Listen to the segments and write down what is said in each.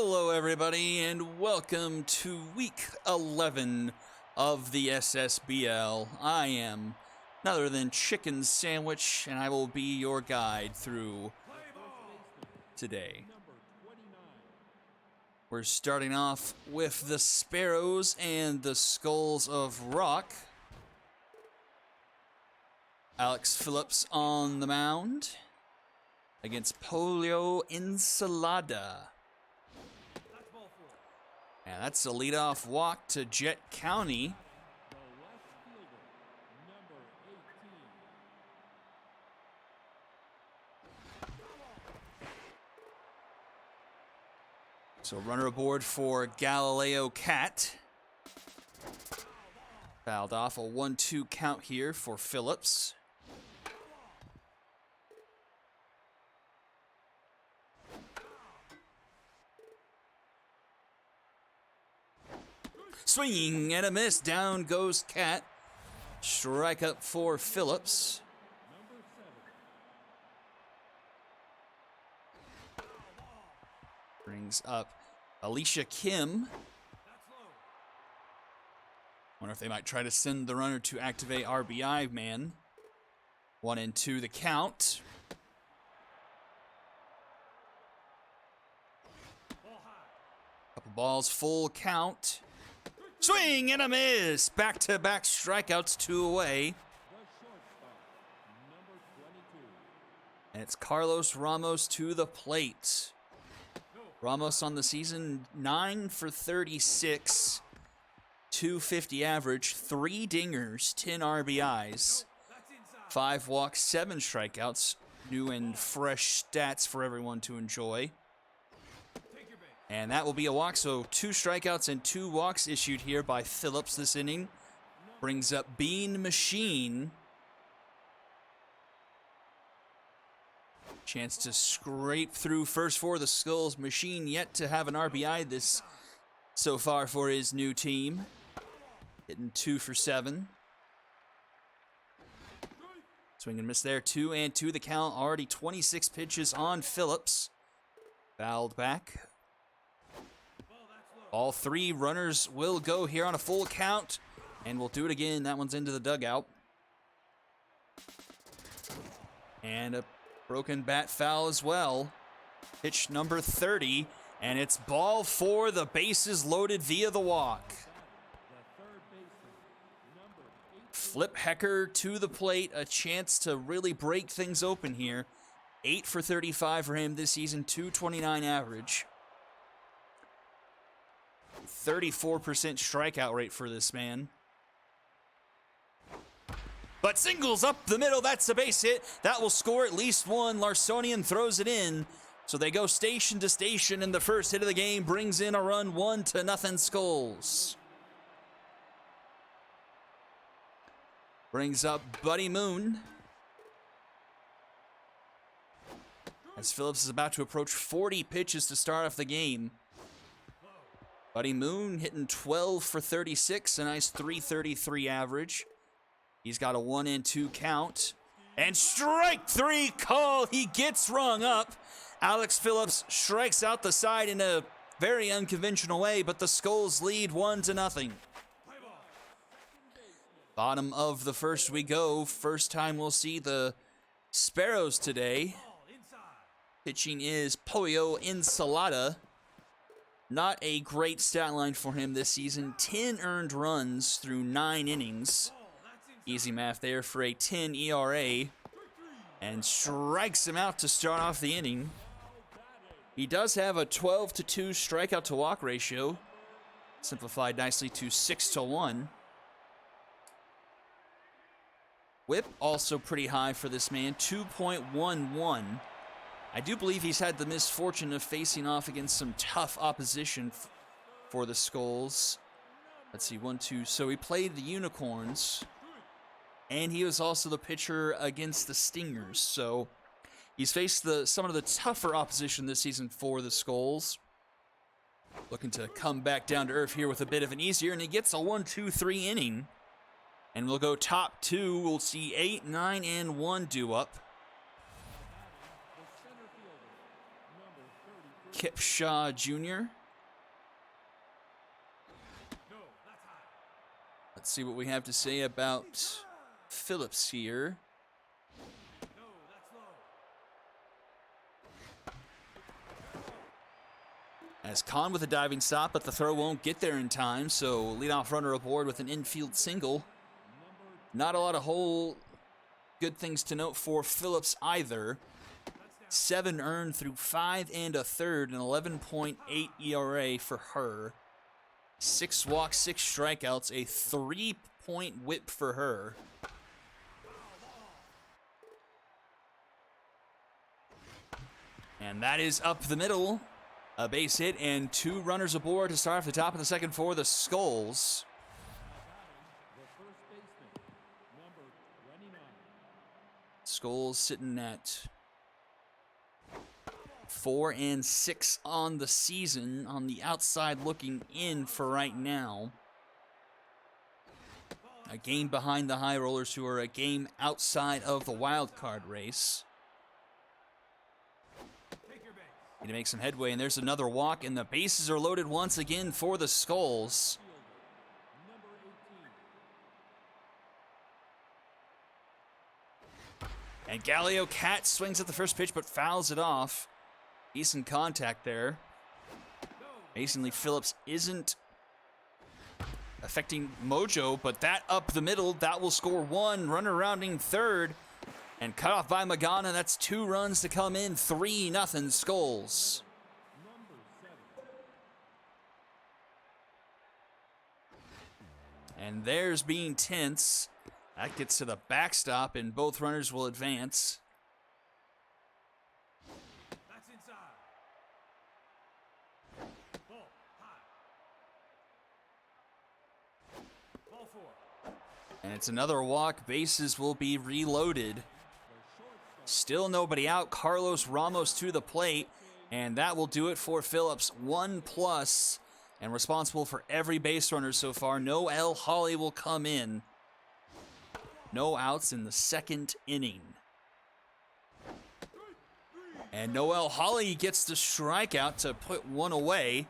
Hello everybody and welcome to week 11 of the Ssbl. I am none other than Chicken Sandwich and I will be your guide through today. We're starting off with the Sparrows and the Skulls of Rock. Alex Phillips on the mound against W11 D2. And that's a leadoff walk to Jet County. So runner aboard for Galileo Cat. Fouled off, a 1-2 count here for Phillips. Swinging and a miss. Down goes Cat. Strike up for Phillips. Brings up Alicia Kim. Wonder if they might try to send the runner to activate RBI man. 1-2 the count. Couple balls, full count. Swing and a miss. Back-to-back strikeouts, 2 away. And it's Carlos Ramos to the plate. Ramos on the season, 9 for 36, 250 average, 3 dingers, 10 RBIs, 5 walks, 7 strikeouts. New and fresh stats for everyone to enjoy. And that will be a walk, so 2 strikeouts and 2 walks issued here by Phillips this inning. Brings up Bean Machine. Chance to scrape through first for the Skulls. Machine yet to have an RBI this so far for his new team. Hitting 2 for 7. Swing and miss there, 2-2 the count. Already 26 pitches on Phillips. Fouled back. All 3 runners will go here on a full count, and we'll do it again. That one's into the dugout. And a broken bat foul as well. Pitch number 30, and it's ball 4. The bases loaded via the walk. Flip Hecker to the plate, a chance to really break things open here. 8 for 35 for him this season, 229 average. 34% strikeout rate for this man. But singles up the middle, that's a base hit. That will score at least 1. Larsonian throws it in. So they go station to station, and the first hit of the game brings in a run, 1-0 Skulls. Brings up Buddy Moon. As Phillips is about to approach 40 pitches to start off the game. Buddy Moon hitting 12 for 36, a nice 333 average. He's got a 1-2 count. And strike 3 call. He gets rung up. Alex Phillips strikes out the side in a very unconventional way, but the Skulls lead 1-0. Bottom of the first we go. First time we'll see the Sparrows today. Pitching is W11 D2. Not a great stat line for him this season. 10 earned runs through 9 innings. Easy math there for a 10 ERA. And strikes him out to start off the inning. He does have a 12-2 strikeout to walk ratio. Simplified nicely to 6-1. Whip also pretty high for this man, 2.11. I do believe he's had the misfortune of facing off against some tough opposition for the Skulls. Let's see, 1-2. So he played the Unicorns, and he was also the pitcher against the Stingers. So he's faced some of the tougher opposition this season for the Skulls. Looking to come back down to earth here with a bit of an easier, and he gets a 1-2-3 inning. And we'll go top 2. We'll see 8, 9, and 1 due up. Kipshaw Jr. Let's see what we have to say about Phillips here. As Kahn with a diving stop, but the throw won't get there in time, so leadoff runner aboard with an infield single. Not a lot of whole good things to note for Phillips either. 7 earned through 5 1/3, an 11.8 ERA for her. 6 walks, 6 strikeouts, a 3-point whip for her. And that is up the middle. A base hit and 2 runners aboard to start off the top of the second for the Skulls. Skulls sitting at 4 and 6 on the season, on the outside looking in for right now. A game behind the High Rollers, who are a game outside of the wild card race. Need to make some headway, and there's another walk, and the bases are loaded once again for the Skulls. And Galileo Cat swings at the first pitch, but fouls it off. Decent contact there. Amazingly, Phillips isn't affecting mojo, but that up the middle, that will score 1. Runner rounding third. And cut off by Magana. That's 2 runs to come in. 3-0 Skulls. And there's being tense. That gets to the backstop, and both runners will advance. That's inside. Ball high. Ball 4. And it's another walk. Bases will be reloaded. Still nobody out. Carlos Ramos to the plate, and that will do it for Phillips. 1+, and responsible for every base runner so far. Noel Hawley will come in. No outs in the second inning. And Noel Hawley gets the strikeout to put 1 away.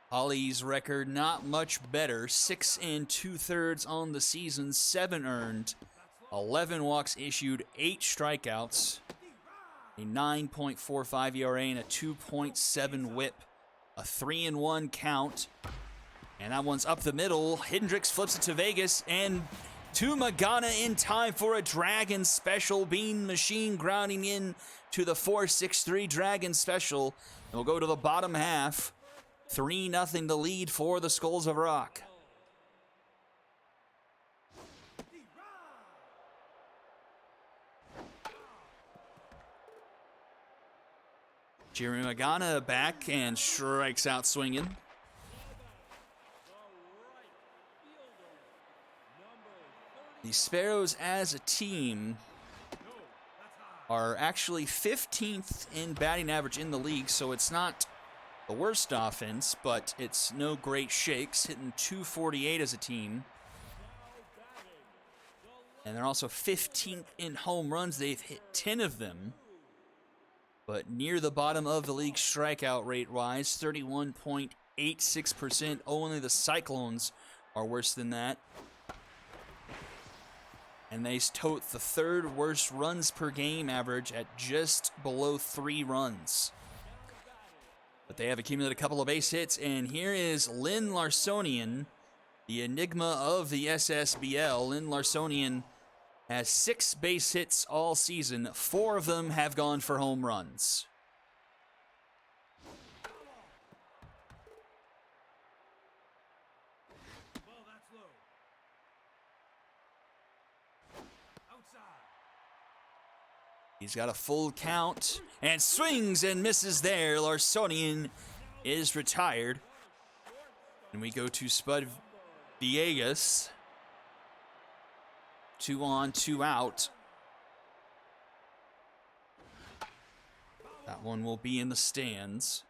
Hawley's record not much better. 6 2/3 on the season, 7 earned, 11 walks issued, 8 strikeouts, a 9.45 ERA and a 2.7 whip, a 3-1 count. And that one's up the middle. Hendricks flips it to Vegas and to Magana in time for a Dragon special. Bean Machine grounding in to the 4-6-3 Dragon special. And we'll go to the bottom half. 3-0 the lead for the Skulls of Rock. Jeremy Magana back and strikes out swinging. The Sparrows as a team are actually 15th in batting average in the league, so it's not the worst offense, but it's no great shakes, hitting .248 as a team. And they're also 15th in home runs. They've hit 10 of them, but near the bottom of the league strikeout rate-wise, 31.86%. Only the Cyclones are worse than that. And they tote the 3rd worst runs per game average at just below 3 runs. But they have accumulated a couple of base hits, and here is Lynn Larsonian, the enigma of the Ssbl. Lynn Larsonian has 6 base hits all season. 4 of them have gone for home runs. He's got a full count and swings and misses there. Larsonian is retired. And we go to Spud Villegas. 2 on, 2 out. That one will be in the stands.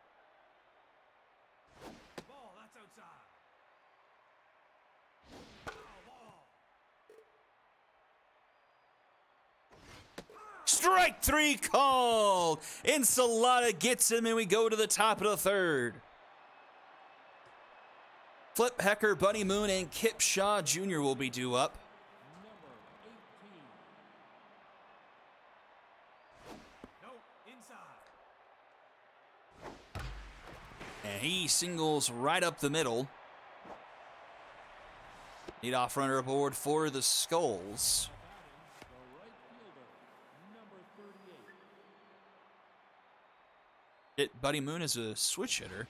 Strike three called. Ensalada gets him, and we go to the top of the third. Flip Hecker, Buddy Moon, and Kip Shaw Jr. will be due up. And he singles right up the middle. Leadoff runner aboard for the Skulls. Buddy Moon is a switch hitter.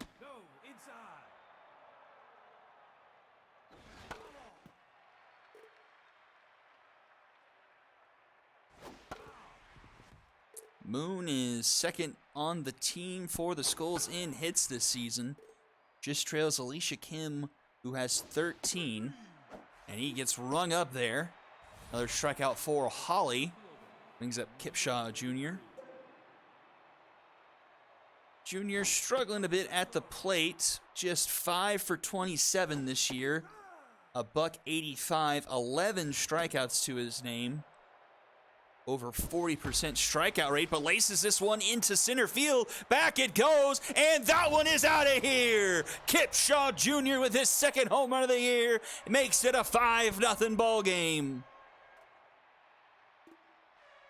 Moon is second on the team for the Skulls in hits this season. Just trails Alicia Kim, who has 13. And he gets rung up there. Another strikeout for Holly. Brings up Kipshaw Jr. Jr. struggling a bit at the plate. Just 5 for 27 this year. A $185, 11 strikeouts to his name. Over 40% strikeout rate, but laces this one into center field. Back it goes, and that one is out of here. Kipshaw Jr. with his second home run of the year makes it a 5-0 ball game.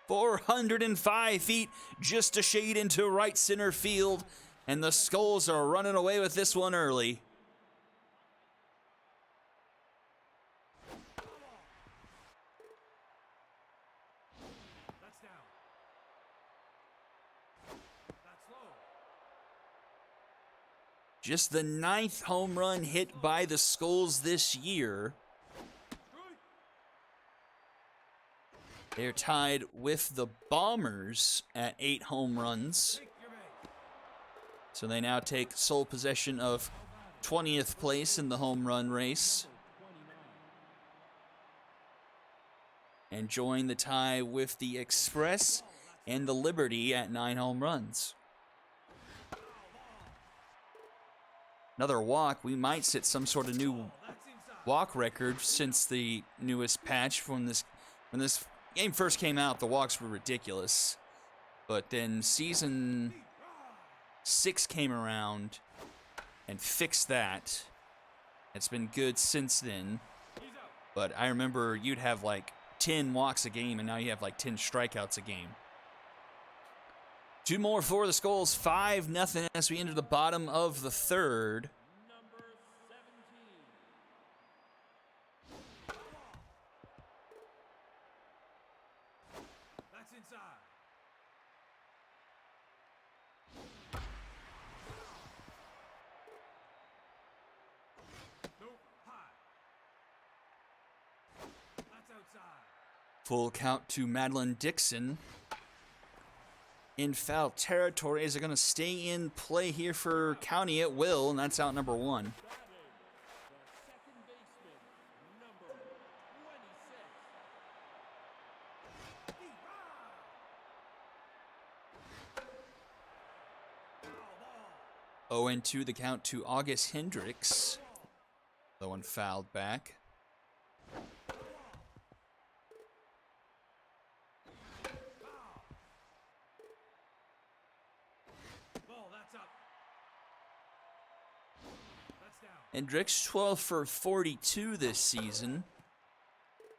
405 feet, just a shade into right center field, and the Skulls are running away with this one early. Just the 9th home run hit by the Skulls this year. They're tied with the Bombers at 8 home runs. So they now take sole possession of 20th place in the home run race. And join the tie with the Express and the Liberty at 9 home runs. Another walk. We might set some sort of new walk record since the newest patch. When this game first came out, the walks were ridiculous. But then Season 6 came around and fixed that. It's been good since then. But I remember you'd have like 10 walks a game, and now you have like 10 strikeouts a game. 2 more for the Skulls, 5-0 as we enter the bottom of the third. That's inside. Nope, high. That's outside. Full count to Madeline Dixon. In foul territory. Is it going to stay in play here for County? It will, and that's out number 1. Oh, and 2 the count to August Hendricks. The one fouled back. Hendricks, 12 for 42 this season.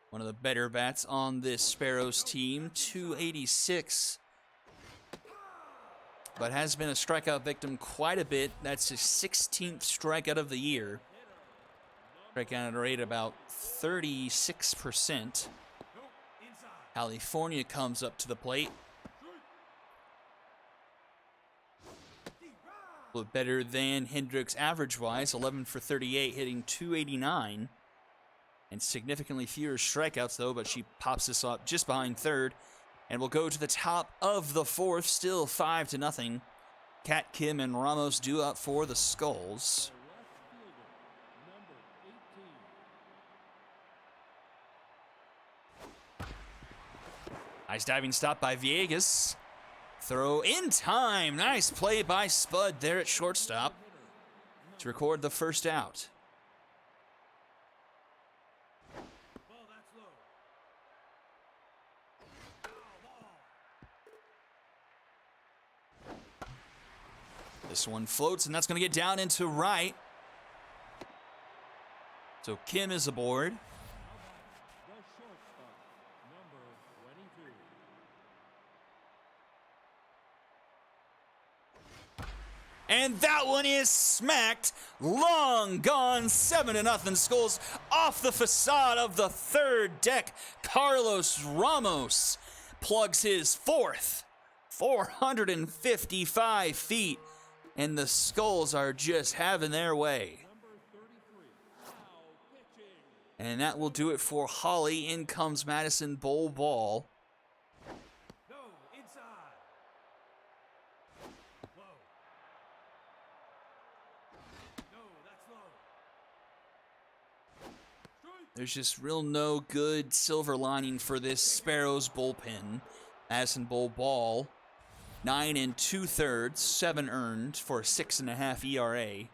One of the better bats on this Sparrows team, 286. But has been a strikeout victim quite a bit. That's his 16th strikeout of the year. Strikeout rate about 36%. California comes up to the plate. A little better than Hendricks average-wise, 11 for 38, hitting 289. And significantly fewer strikeouts, though, but she pops this up just behind third. And we'll go to the top of the fourth, still 5-0. Kat Kim and Ramos due up for the Skulls. Nice diving stop by Villegas. Throw in time. Nice play by Spud there at shortstop to record the first out. This one floats, and that's going to get down into right. So Kim is aboard. And that one is smacked. Long gone. 7-0 Skulls off the facade of the third deck. Carlos Ramos plugs his fourth. 455 feet. And the Skulls are just having their way. And that will do it for Holly. In comes Madison Bowl Ball. There's just real no good silver lining for this Sparrows bullpen. Madison Bowl Ball, 9 2/3, 7 earned for a 6.5 ERA.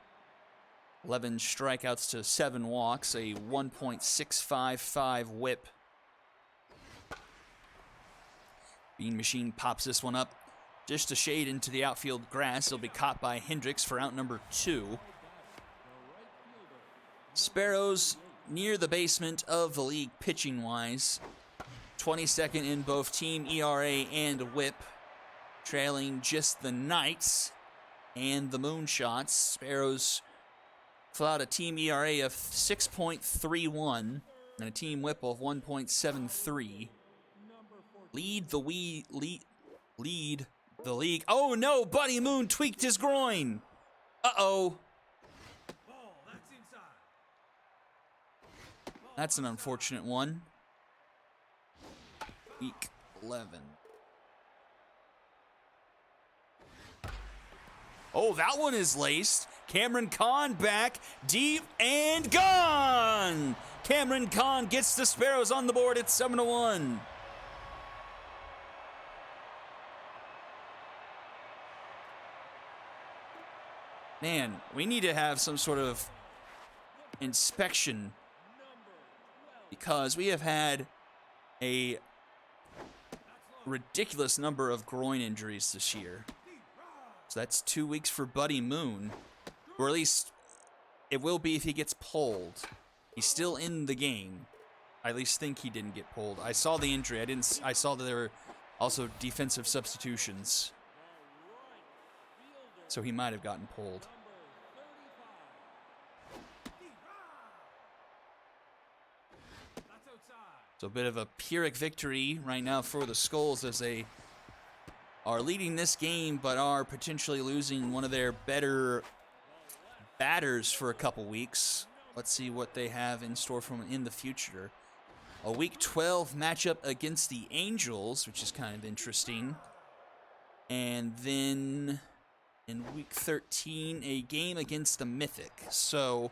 11 strikeouts to 7 walks, a 1.655 whip. Bean Machine pops this one up just a shade into the outfield grass. It'll be caught by Hendricks for out number 2. Sparrows near the basement of the league pitching-wise. 22nd in both team ERA and whip. Trailing just the Knights and the Moonshots. Sparrows fill out a team ERA of 6.31 and a team whip of 1.73. Lead the league. Oh no, Buddy Moon tweaked his groin. Uh-oh. That's an unfortunate one. Week 11. Oh, that one is laced. Cameron Kahn back, deep, and gone! Cameron Kahn gets the Sparrows on the board at 7-1. Man, we need to have some sort of inspection because we have had a ridiculous number of groin injuries this year. So that's 2 weeks for Buddy Moon, or at least it will be if he gets pulled. He's still in the game. I at least think he didn't get pulled. I saw the injury. I saw that there were also defensive substitutions. So he might have gotten pulled. So a bit of a Pyrrhic victory right now for the Skulls as they are leading this game, but are potentially losing one of their better batters for a couple weeks. Let's see what they have in store for them in the future. A Week 12 matchup against the Angels, which is kind of interesting. And then in Week 13, a game against the Mythic. So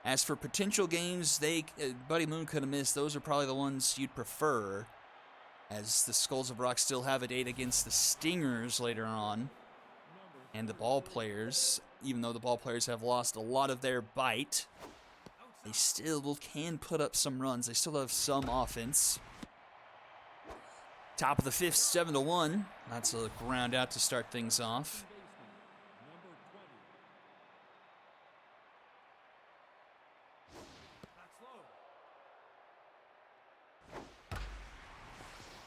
as for potential games Buddy Moon could have missed, those are probably the ones you'd prefer, as the Skulls of Rock still have a date against the Stingers later on. And the Ball Players, even though the Ball Players have lost a lot of their bite, they still can put up some runs. They still have some offense. Top of the 5th, 7-1. That's a ground out to start things off.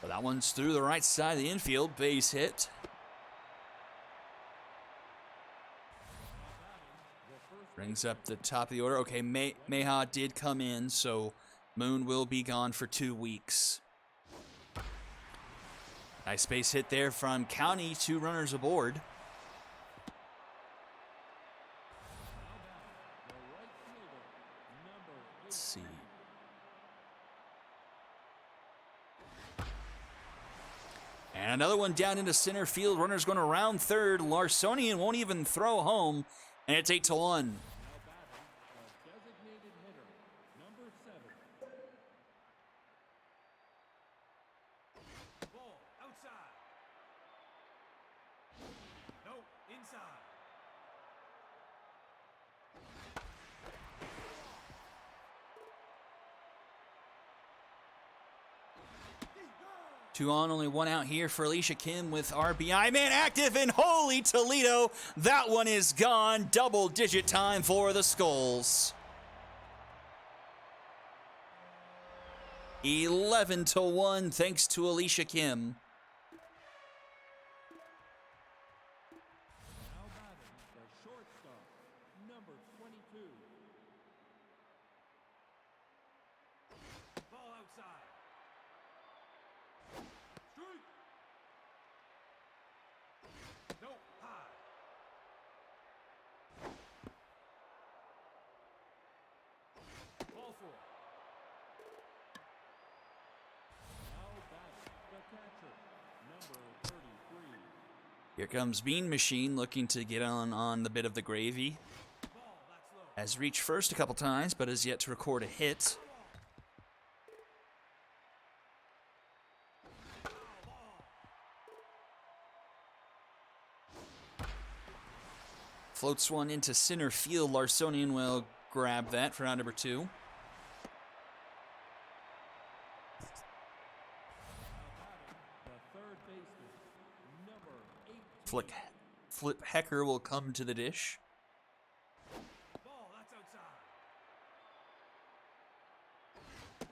But that one's through the right side of the infield. Base hit. Brings up the top of the order. Okay, Meha did come in, so Moon will be gone for 2 weeks. Nice base hit there from County. 2 runners aboard. Let's see. And another one down into center field. Runner's going to round third. Larsonian won't even throw home. And it's 8-1. 2 on, only 1 out here for Alicia Kim with RBI. Man active, and holy Toledo, that one is gone. Double-digit time for the Skulls. 11-1 thanks to Alicia Kim. Now batting the shortstop, number 22. Ball outside. Strike. No, high. Ball 4. Now batting the catcher, number 33. Here comes Bean Machine looking to get on the bit of the gravy. Ball, that's low. Has reached first a couple times, but has yet to record a hit. Floats one into center field. Larsonian will grab that for round number 2. Now batting the third baseman, number 18. Flip Hecker will come to the dish. Ball, that's outside.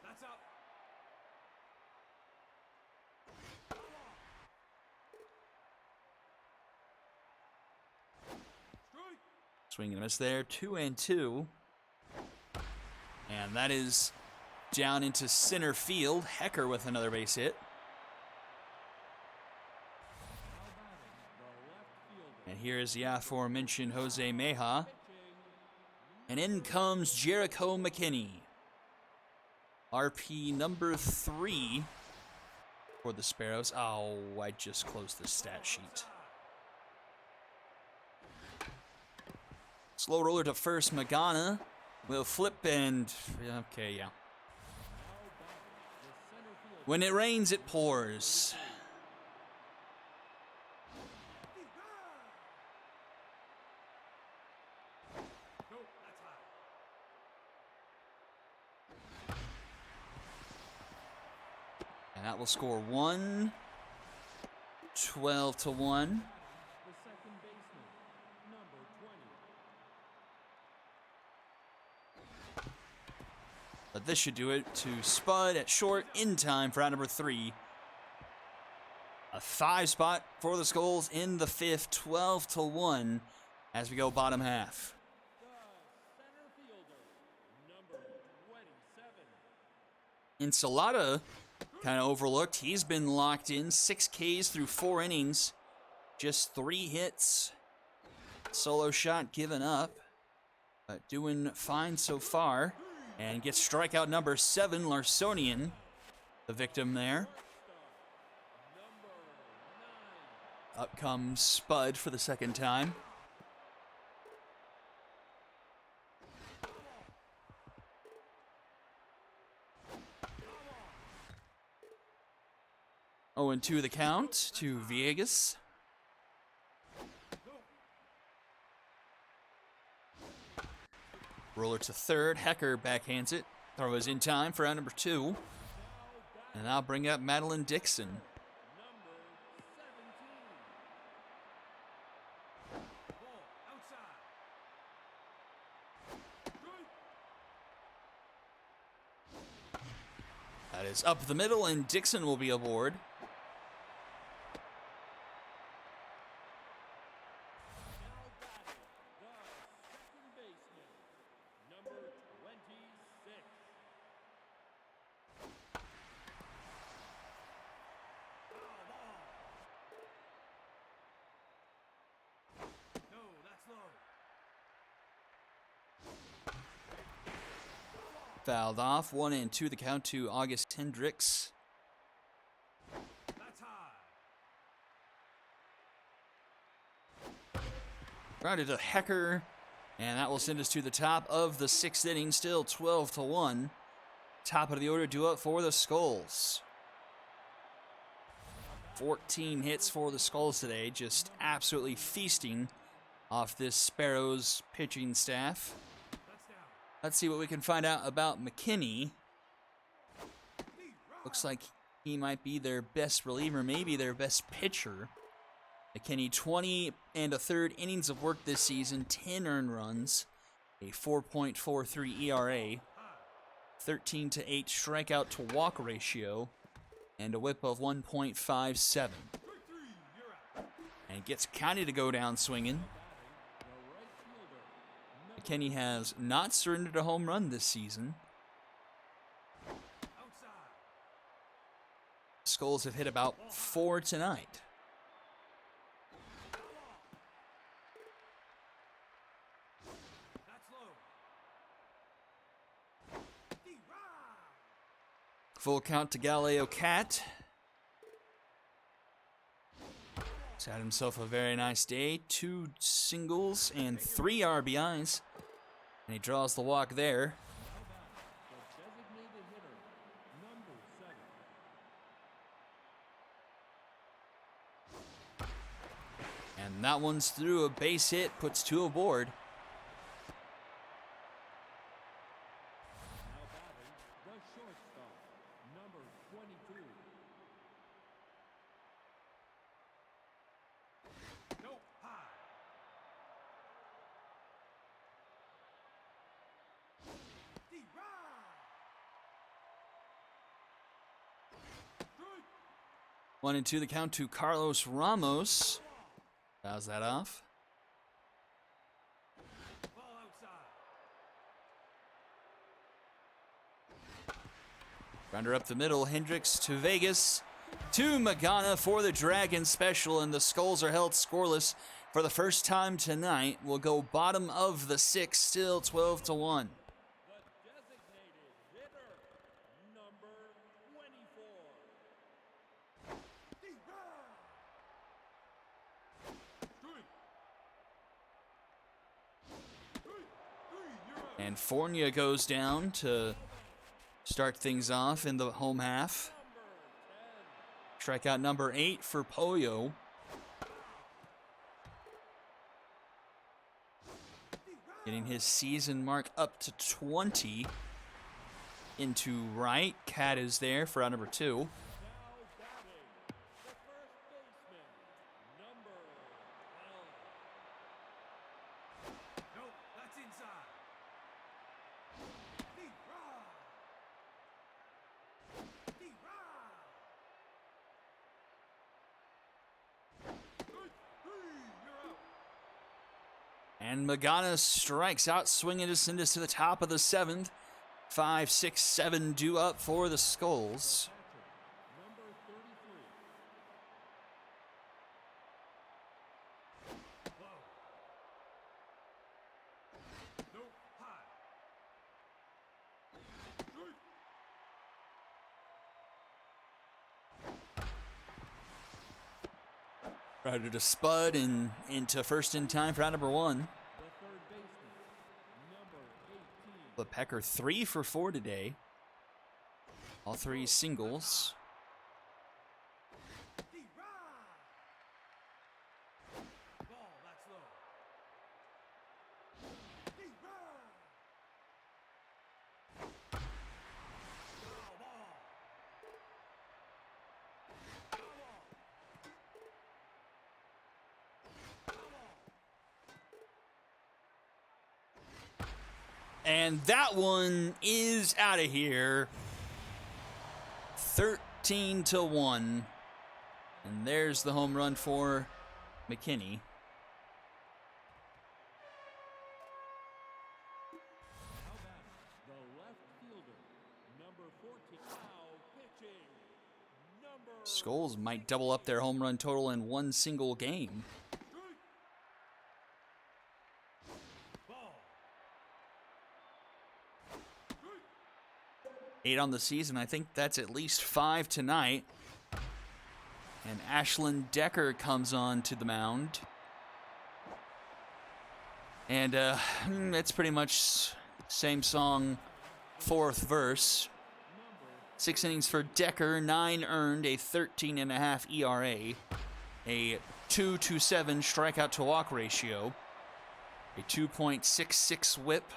That's up. Strike. Swing and a miss there. 2-2. And that is down into center field. Hecker with another base hit. Now batting the left fielder. And here is the aforementioned Jose Meja. Pitching. And in comes Jericho McKinney. RP number 3 for the Sparrows. Oh, I just closed the stat sheet. Slow roller to first. Magana will flip and... Okay, yeah. Now batting the center fielder. When it rains, it pours. No, that's high. And that will score 1. 12-1. The second baseman, number 20. But this should do it to Spud at short in time for round number 3. A 5 spot for the Skulls in the 5th, 12-1 as we go bottom half. The center fielder, number 27. Ensalada kind of overlooked. He's been locked in. 6 Ks through 4 innings. Just 3 hits. Solo shot given up. But doing fine so far. And gets strikeout number 7, Larsonian, the victim there. Number 9. Up comes Spud for the second time. Oh, and 2 the count to Villegas. Roller to third. Hecker backhands it. Throw is in time for round number 2. And I'll bring up Madeline Dixon. Number 17. Ball outside. Strike. That is up the middle, and Dixon will be aboard. Now batting the second baseman, number 26. Foul ball. No, that's low. Fouled off. 1-2 the count to August Hendricks. That's high. Grounded to Hecker. And that will send us to the top of the 6th inning. Still 12-1. Top of the order due up for the Skulls. 14 hits for the Skulls today. Just absolutely feasting off this Sparrows pitching staff. That's down. Let's see what we can find out about McKinney. Looks like He might be their best reliever, maybe their best pitcher. McKinney, 20 and a third innings of work this season, 10 earned runs, a 4.43 ERA, 13 to 8 strikeout to walk ratio, and a whip of 1.57. And gets County to go down swinging. McKinney has not surrendered a home run this season. Skulls have hit about 4 tonight. Full count to Galileo Cat. He's had himself a very nice day. 2 singles and 3 RBIs. And he draws the walk there. And that one's through, a base hit, puts 2 aboard. One and 2, the count to Carlos Ramos. Fouls that off. Grounder up the middle, Hendricks to Vegas. To Magana for the Dragon special, and the Skulls are held scoreless for the first time tonight. We'll go bottom of the 6th, still 12-1. And Fournier goes down to start things off in the home half. Strikeout number 8 for Pollo. Getting his season mark up to 20. Into right. Cat is there for out number 2. And Magana strikes out, swinging us into the top of the 7th. 5, 6, 7 due up for the Skulls. Rider to Spud and into first in time for out number 1. But Pecker 3 for 4 today. All 3 singles. And that one is out of here. 13-1. And there's the home run for McKinney. Skulls might double up their home run total in one single game. Eight on the season. I think that's at least 5 tonight. And Ashlyn Decker comes on to the mound. And it's pretty much same song, 4th verse. 6 innings for Decker, 9 earned, a 13.5 ERA, a 2.27 strikeout to walk ratio, a 2.66 whip.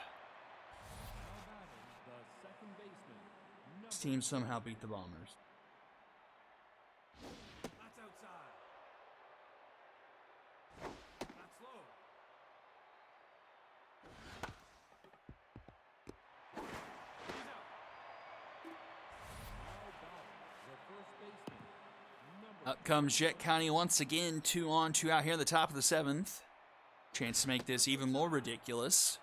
This team somehow beat the Bombers. Up comes Jet County once again, 2 on, 2 out here in the top of the 7th. Chance to make this even more ridiculous.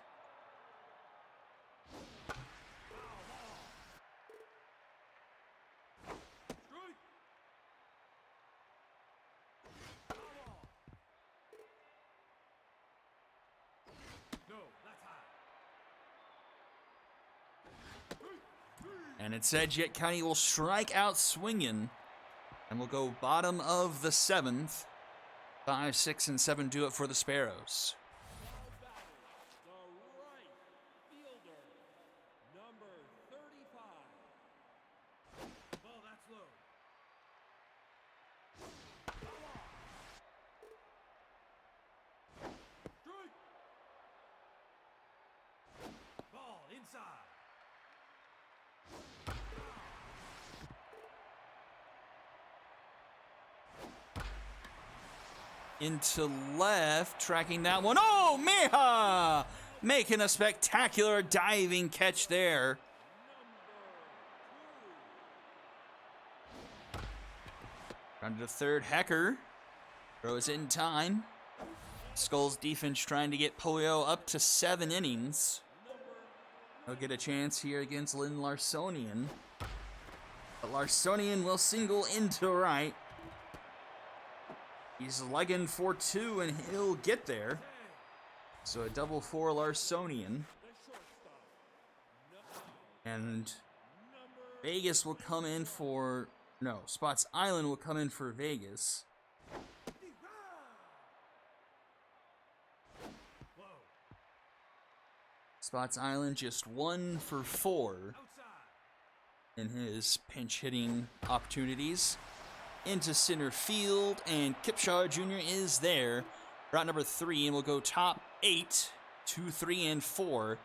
And it said Jet County will strike out swinging. And we'll go bottom of the 7th. 5, 6, and 7 do it for the Sparrows. Into left, tracking that one. Oh, Mija! Making a spectacular diving catch there. Round to the 3rd, Hecker throws in time. Skulls defense trying to get Polio up to 7 innings. He'll get a chance here against Lynn Larsonian. But Larsonian will single into right. He's legging for 2, and he'll get there. So a double for Larsonian. And Vegas will come in for... No, Spots Island will come in for Vegas. Spots Island just 1 for 4 in his pinch hitting opportunities. Into center field, and Kipshaw Jr. is there. Route number 3, and we'll go top 8, 2, 3, and 4.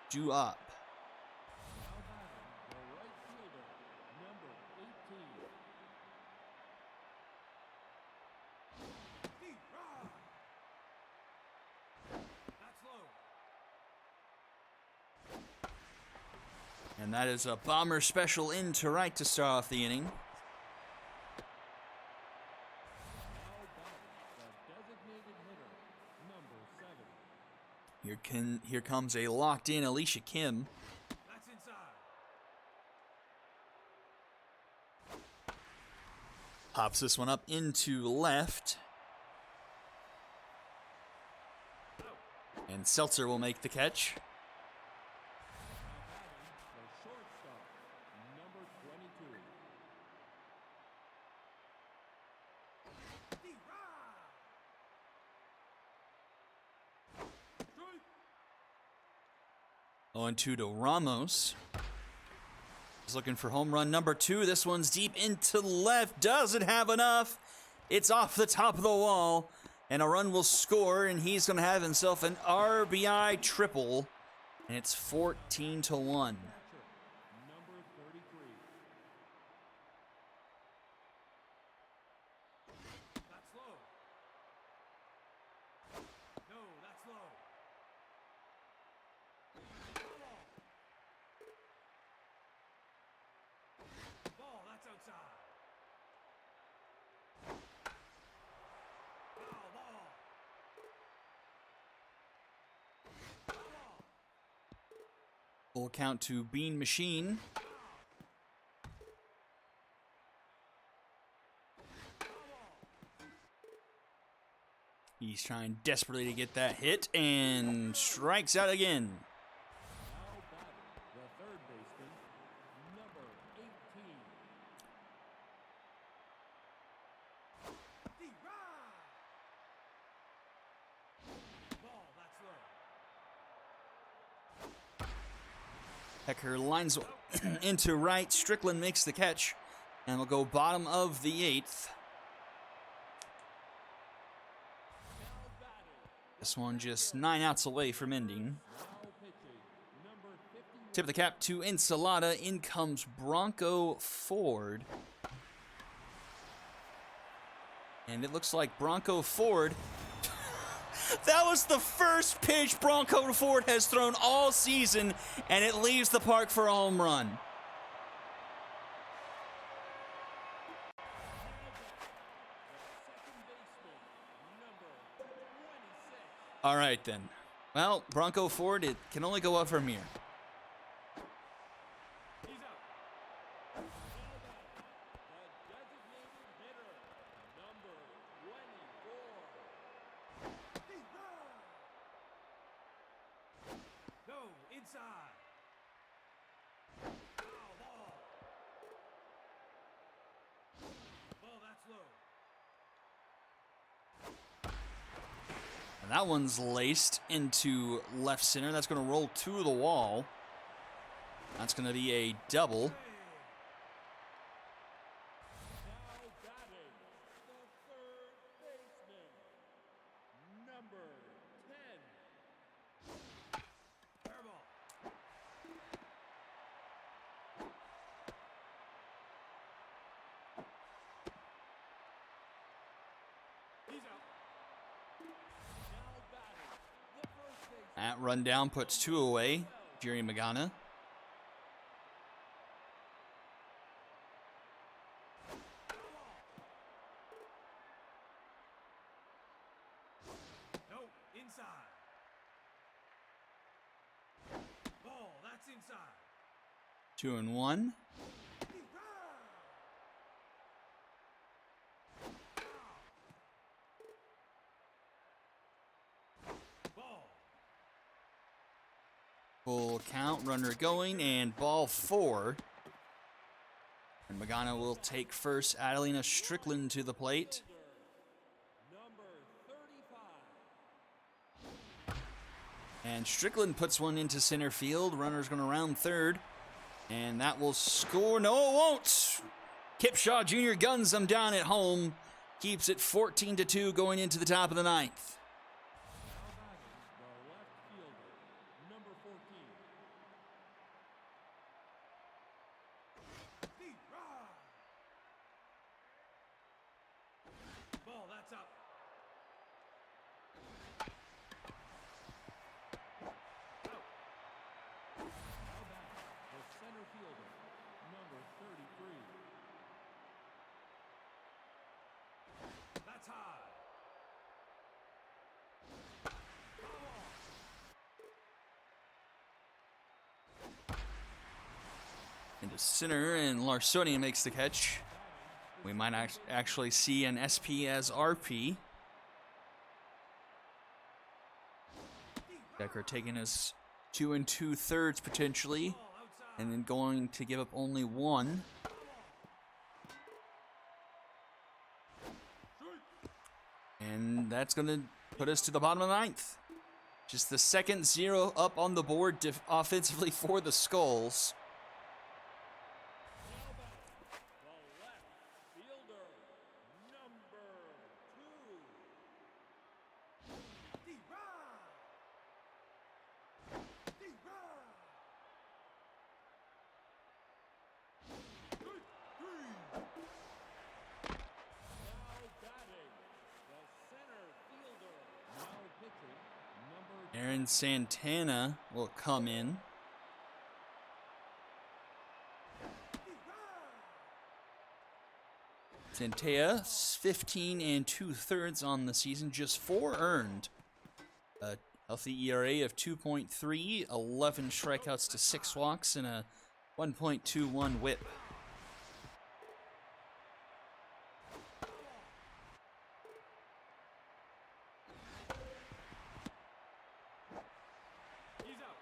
Due up. And that is a bomber special into right to start off the inning. Here comes a locked-in Alicia Kim. That's inside. Pops this one up into left. And Seltzer will make the catch. The shortstop, number 22. On 2 to Ramos. He's looking for home run number 2. This one's deep into left. Doesn't have enough. It's off the top of the wall. And a run will score, and he's going to have himself an RBI triple. And it's 14 to 1. Number 33. That's low. No, that's low. Ball, that's outside. Foul ball. Full count to Bean Machine. He's trying desperately to get that hit and strikes out again. Now batting, the third baseman, number 18. Ball, that's low. Hecker lines into right. Strickland makes the catch. And we'll go bottom of the 8th. This one just 9 outs away from ending. Now pitching, number 51. Tip of the cap to Ensalada. In comes Bronco Ford. And it looks like Bronco Ford. That was the first pitch Bronco Ford has thrown all season, and it leaves the park for a home run. All right, then. Well, Bronco Ford, it can only go up from here. He's out. Now batting, the designated hitter, number 24. Go inside. Foul ball. Ball that's low. And that one's laced into left center. That's going to roll to the wall. That's going to be a double. Now batting, the third baseman, number 10. Fair ball. He's out. Now batting, the first baseman. That rundown puts 2 away. Jerry Magana. No, inside. Ball, that's inside. 2-1. Ball. Full count, runner going, and ball 4. And Magana will take first. Adelina Strickland to the plate. Number 35. And Strickland puts one into center field. Runner's going to round third. And that will score. No, it won't. Kipshaw Jr. guns them down at home. Keeps it 14-2 going into the top of the ninth. Now batting, the left fielder, number 14. Ball, that's up. Out. Now batting, the center fielder, number 33. That's high. Into center, and Larsonia makes the catch. We might actually see an SP as RP. Decker taking us 2 2/3 potentially, and then going to give up only 1. And that's going to put us to the bottom of the ninth. Just the second 0 up on the board offensively for the Skulls. Now batting, the left fielder, number 2. Now batting, the center fielder, now pitching, number Aaron Santana will come in. Santea, 15 2/3 on the season, just 4 earned. A healthy ERA of 2.3, 11 strikeouts to 6 walks, and a 1.21 whip. He's out.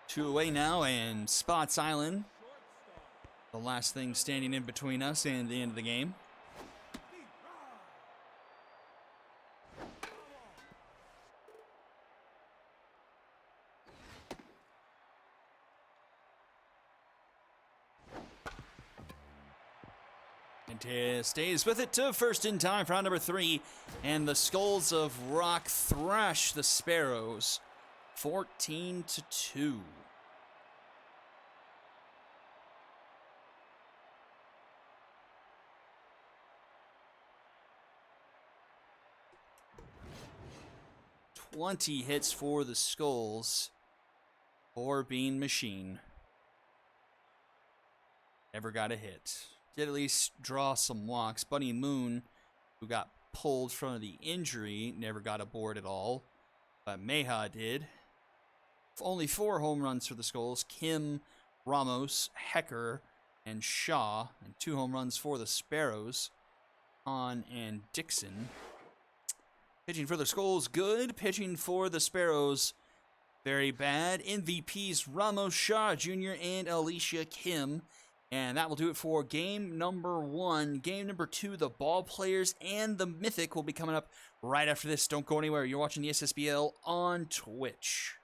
2 away now, and Spots Island, Shortstop. the last thing standing in between us and the end of the game. And stays with it to first in time for round number 3. And the Skulls of Rock thrash the Sparrows 14-2. "20 hits for the Skulls. 4 Bean Machine. Never got a hit. Did at least draw some walks. Bunny Moon, who got pulled from the injury, never got aboard at all. But Meha did. Only 4 home runs for the Skulls. Kim, Ramos, Hecker, and Shaw. And 2 home runs for the Sparrows. Hahn and Dixon. Pitching for the Skulls, good. Pitching for the Sparrows, very bad. MVPs Ramos, Shaw Jr., and Alicia Kim. And that will do it for game number 1. Game number 2, the Ball Players and the Mythic will be coming up right after this. Don't go anywhere. You're watching the Ssbl on Twitch.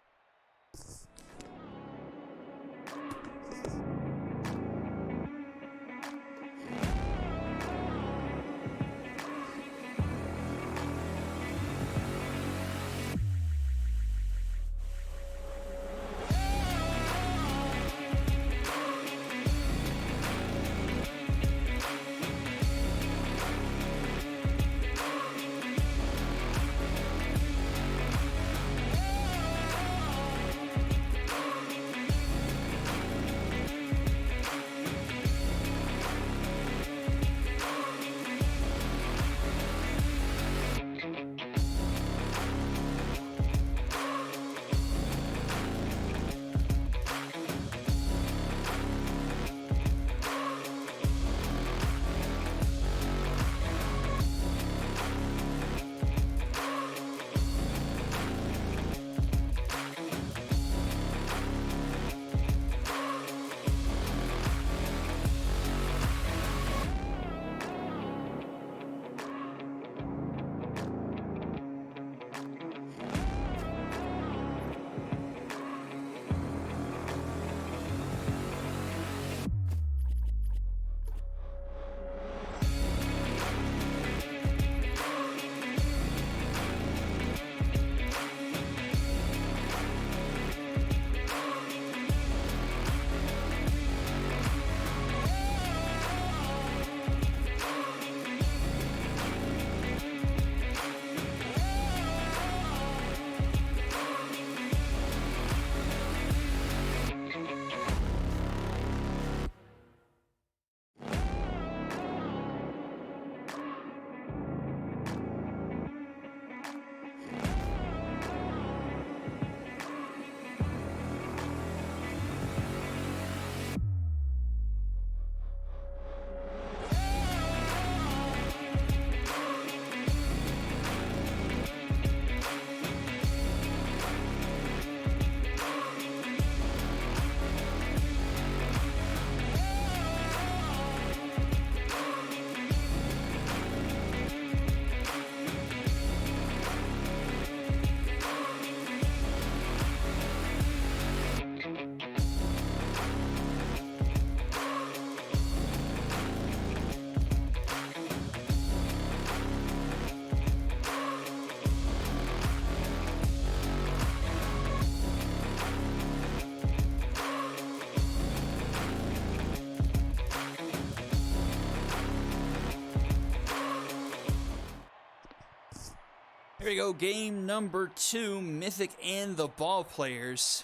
Here we go, game number 2, Mythic and the Ball Players.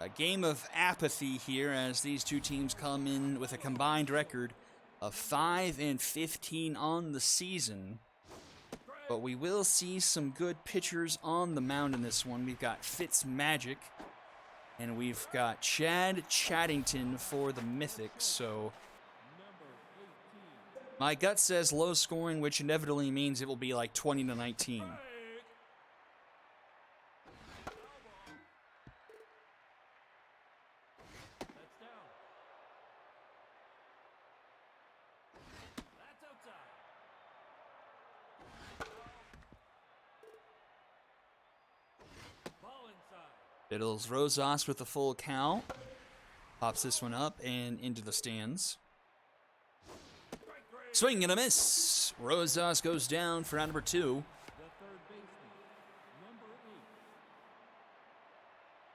A game of apathy here as these two teams come in with a combined record of 5-15 on the season. But we will see some good pitchers on the mound in this one. We've got Fitzmagic, and we've got Chad Chaddington for the Mythic, so my gut says low scoring, which inevitably means it will be like 20-19. Biddles Rosas with a full count. Pops this one up and into the stands. Swing and a miss. Rosas goes down for out number 2.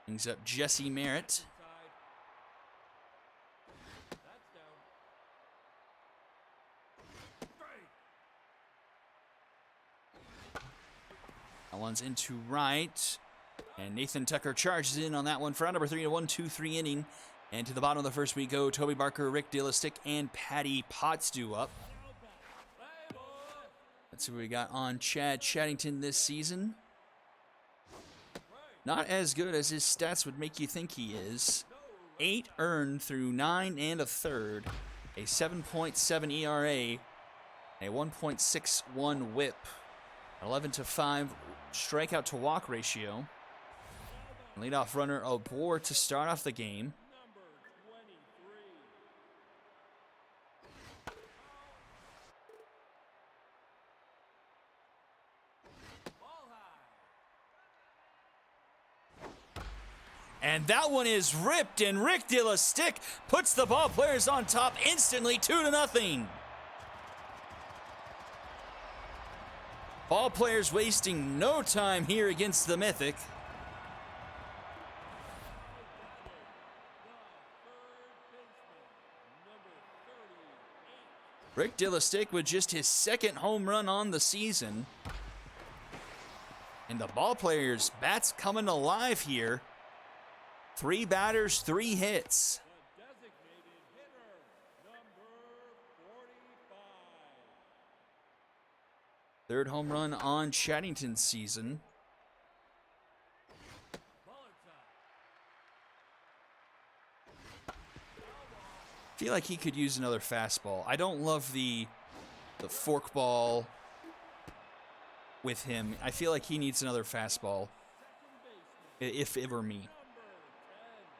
Brings up Jesse Merritt. That one's into right. And Nathan Tucker charges in on that one for out number 3 in a 1-2-3 inning. And to the bottom of the first we go. Toby Barker, Rick Dillistick, and Patty Potts do up. Let's see what we got on Chad Chaddington this season. Not as good as his stats would make you think he is. 8 earned through 9 1/3, a 7.7 ERA, a 1.61 WHIP, 11-5 strikeout to walk ratio. Leadoff runner aboard to start off the game. And that one is ripped, and Rick De La Stick puts the ball players on top instantly, 2-0. Ball players wasting no time here against the Mythic. Rick De La Stick with just his 2nd home run on the season. And the ball players' bats coming alive here. 3 batters, 3 hits. Third home run on Chattington's season. I feel like he could use another fastball. I don't love the forkball with him. I feel like he needs another fastball, if it were me.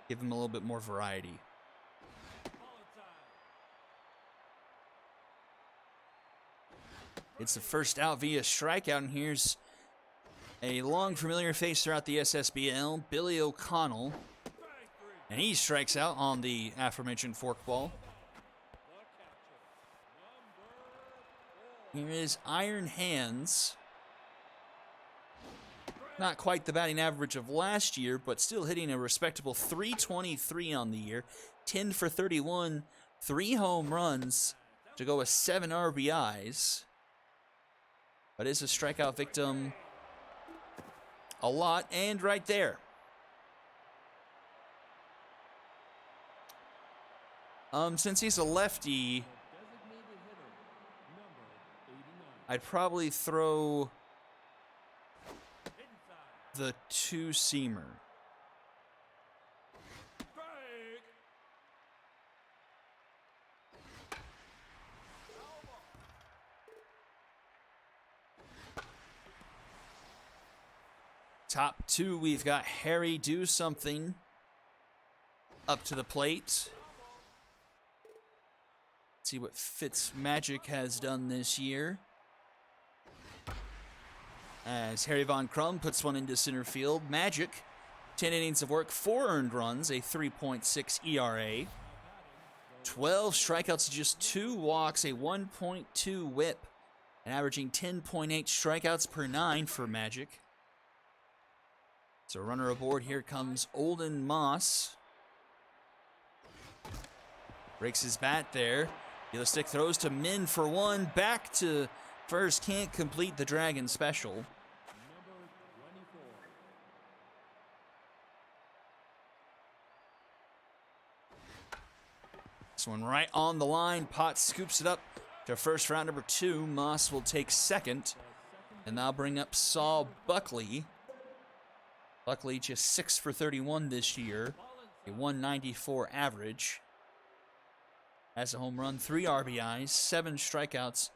Give him a little bit more variety. It's the first out via strikeout, and here's a long familiar face throughout the Ssbl, Billy O'Connell. And he strikes out on the aforementioned forkball. Here is Iron Hands. Not quite the batting average of last year, but still hitting a respectable .323 on the year. 10 for 31, 3 home runs to go with 7 RBIs. But is a strikeout victim a lot, and right there. Since he's a lefty, I'd probably throw the 2-seamer. Top 2, we've got Harry Do Something up to the plate. Let's see what Fitzmagic has done this year. As Harry Von Crum puts one into center field. Magic, 10 innings of work, 4 earned runs, a 3.6 ERA. 12 strikeouts, just 2 walks, a 1.2 WHIP, and averaging 10.8 strikeouts per 9 for Magic. So runner aboard, here comes Olden Moss. Breaks his bat there. De La Stick throws to Min for 1, back to first, can't complete the Dragon special. This one right on the line. Potts scoops it up to first, round number 2. Moss will take second. And that'll bring up Saul Buckley. Buckley just 6 for 31 this year. A 194 average. Has a home run, 3 RBIs, 7 strikeouts,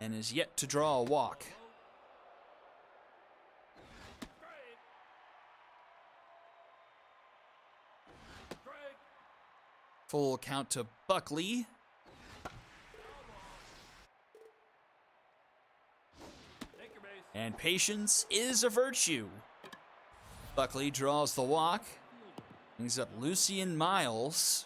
and is yet to draw a walk. Full count to Buckley. And patience is a virtue. Buckley draws the walk. Brings up Lucian Miles.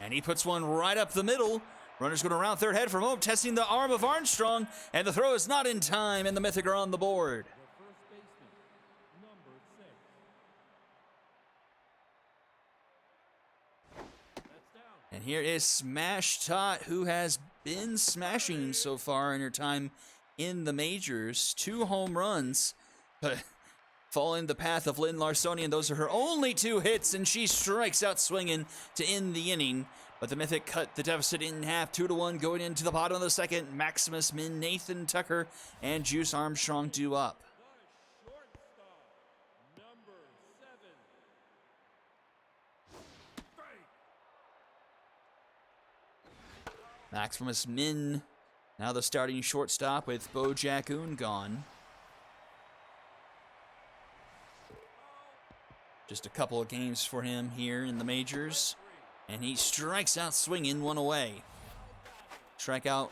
And he puts one right up the middle. Runner's going around third, head from home, testing the arm of Armstrong. And the throw is not in time, and the Mythic are on the board. And here is Smash Tot, who has been smashing so far in her time in the majors. 2 home runs, following the path of Lynn Larsonian. Those are her only 2 hits, and she strikes out swinging to end the inning. But the Mythic cut the deficit in half, 2-1, going into the bottom of the second. Maximus Min, Nathan Tucker, and Juice Armstrong due up. The shortstop, number 7. Strike. Maximus Min, now the starting shortstop with Bojack Un gone. Just a couple of games for him here in the majors. And he strikes out swinging, one away. Strikeout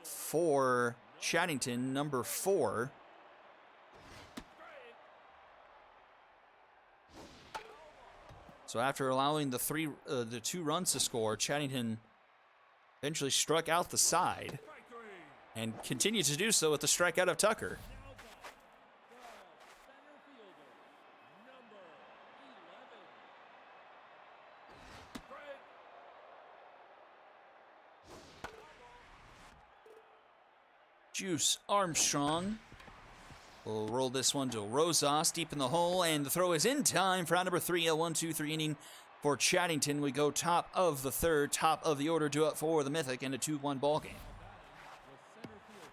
for Chaddington, number 4. So after allowing the 2 runs to score, Chaddington eventually struck out the side and continued to do so with the strikeout of Tucker. Juice Armstrong will roll this one to Rosas deep in the hole, and the throw is in time for out number 3, a 1-2-3 inning for Chaddington. We go top of the third, top of the order, due up for the Mythic, and a 2-1 ball game. The center fielder,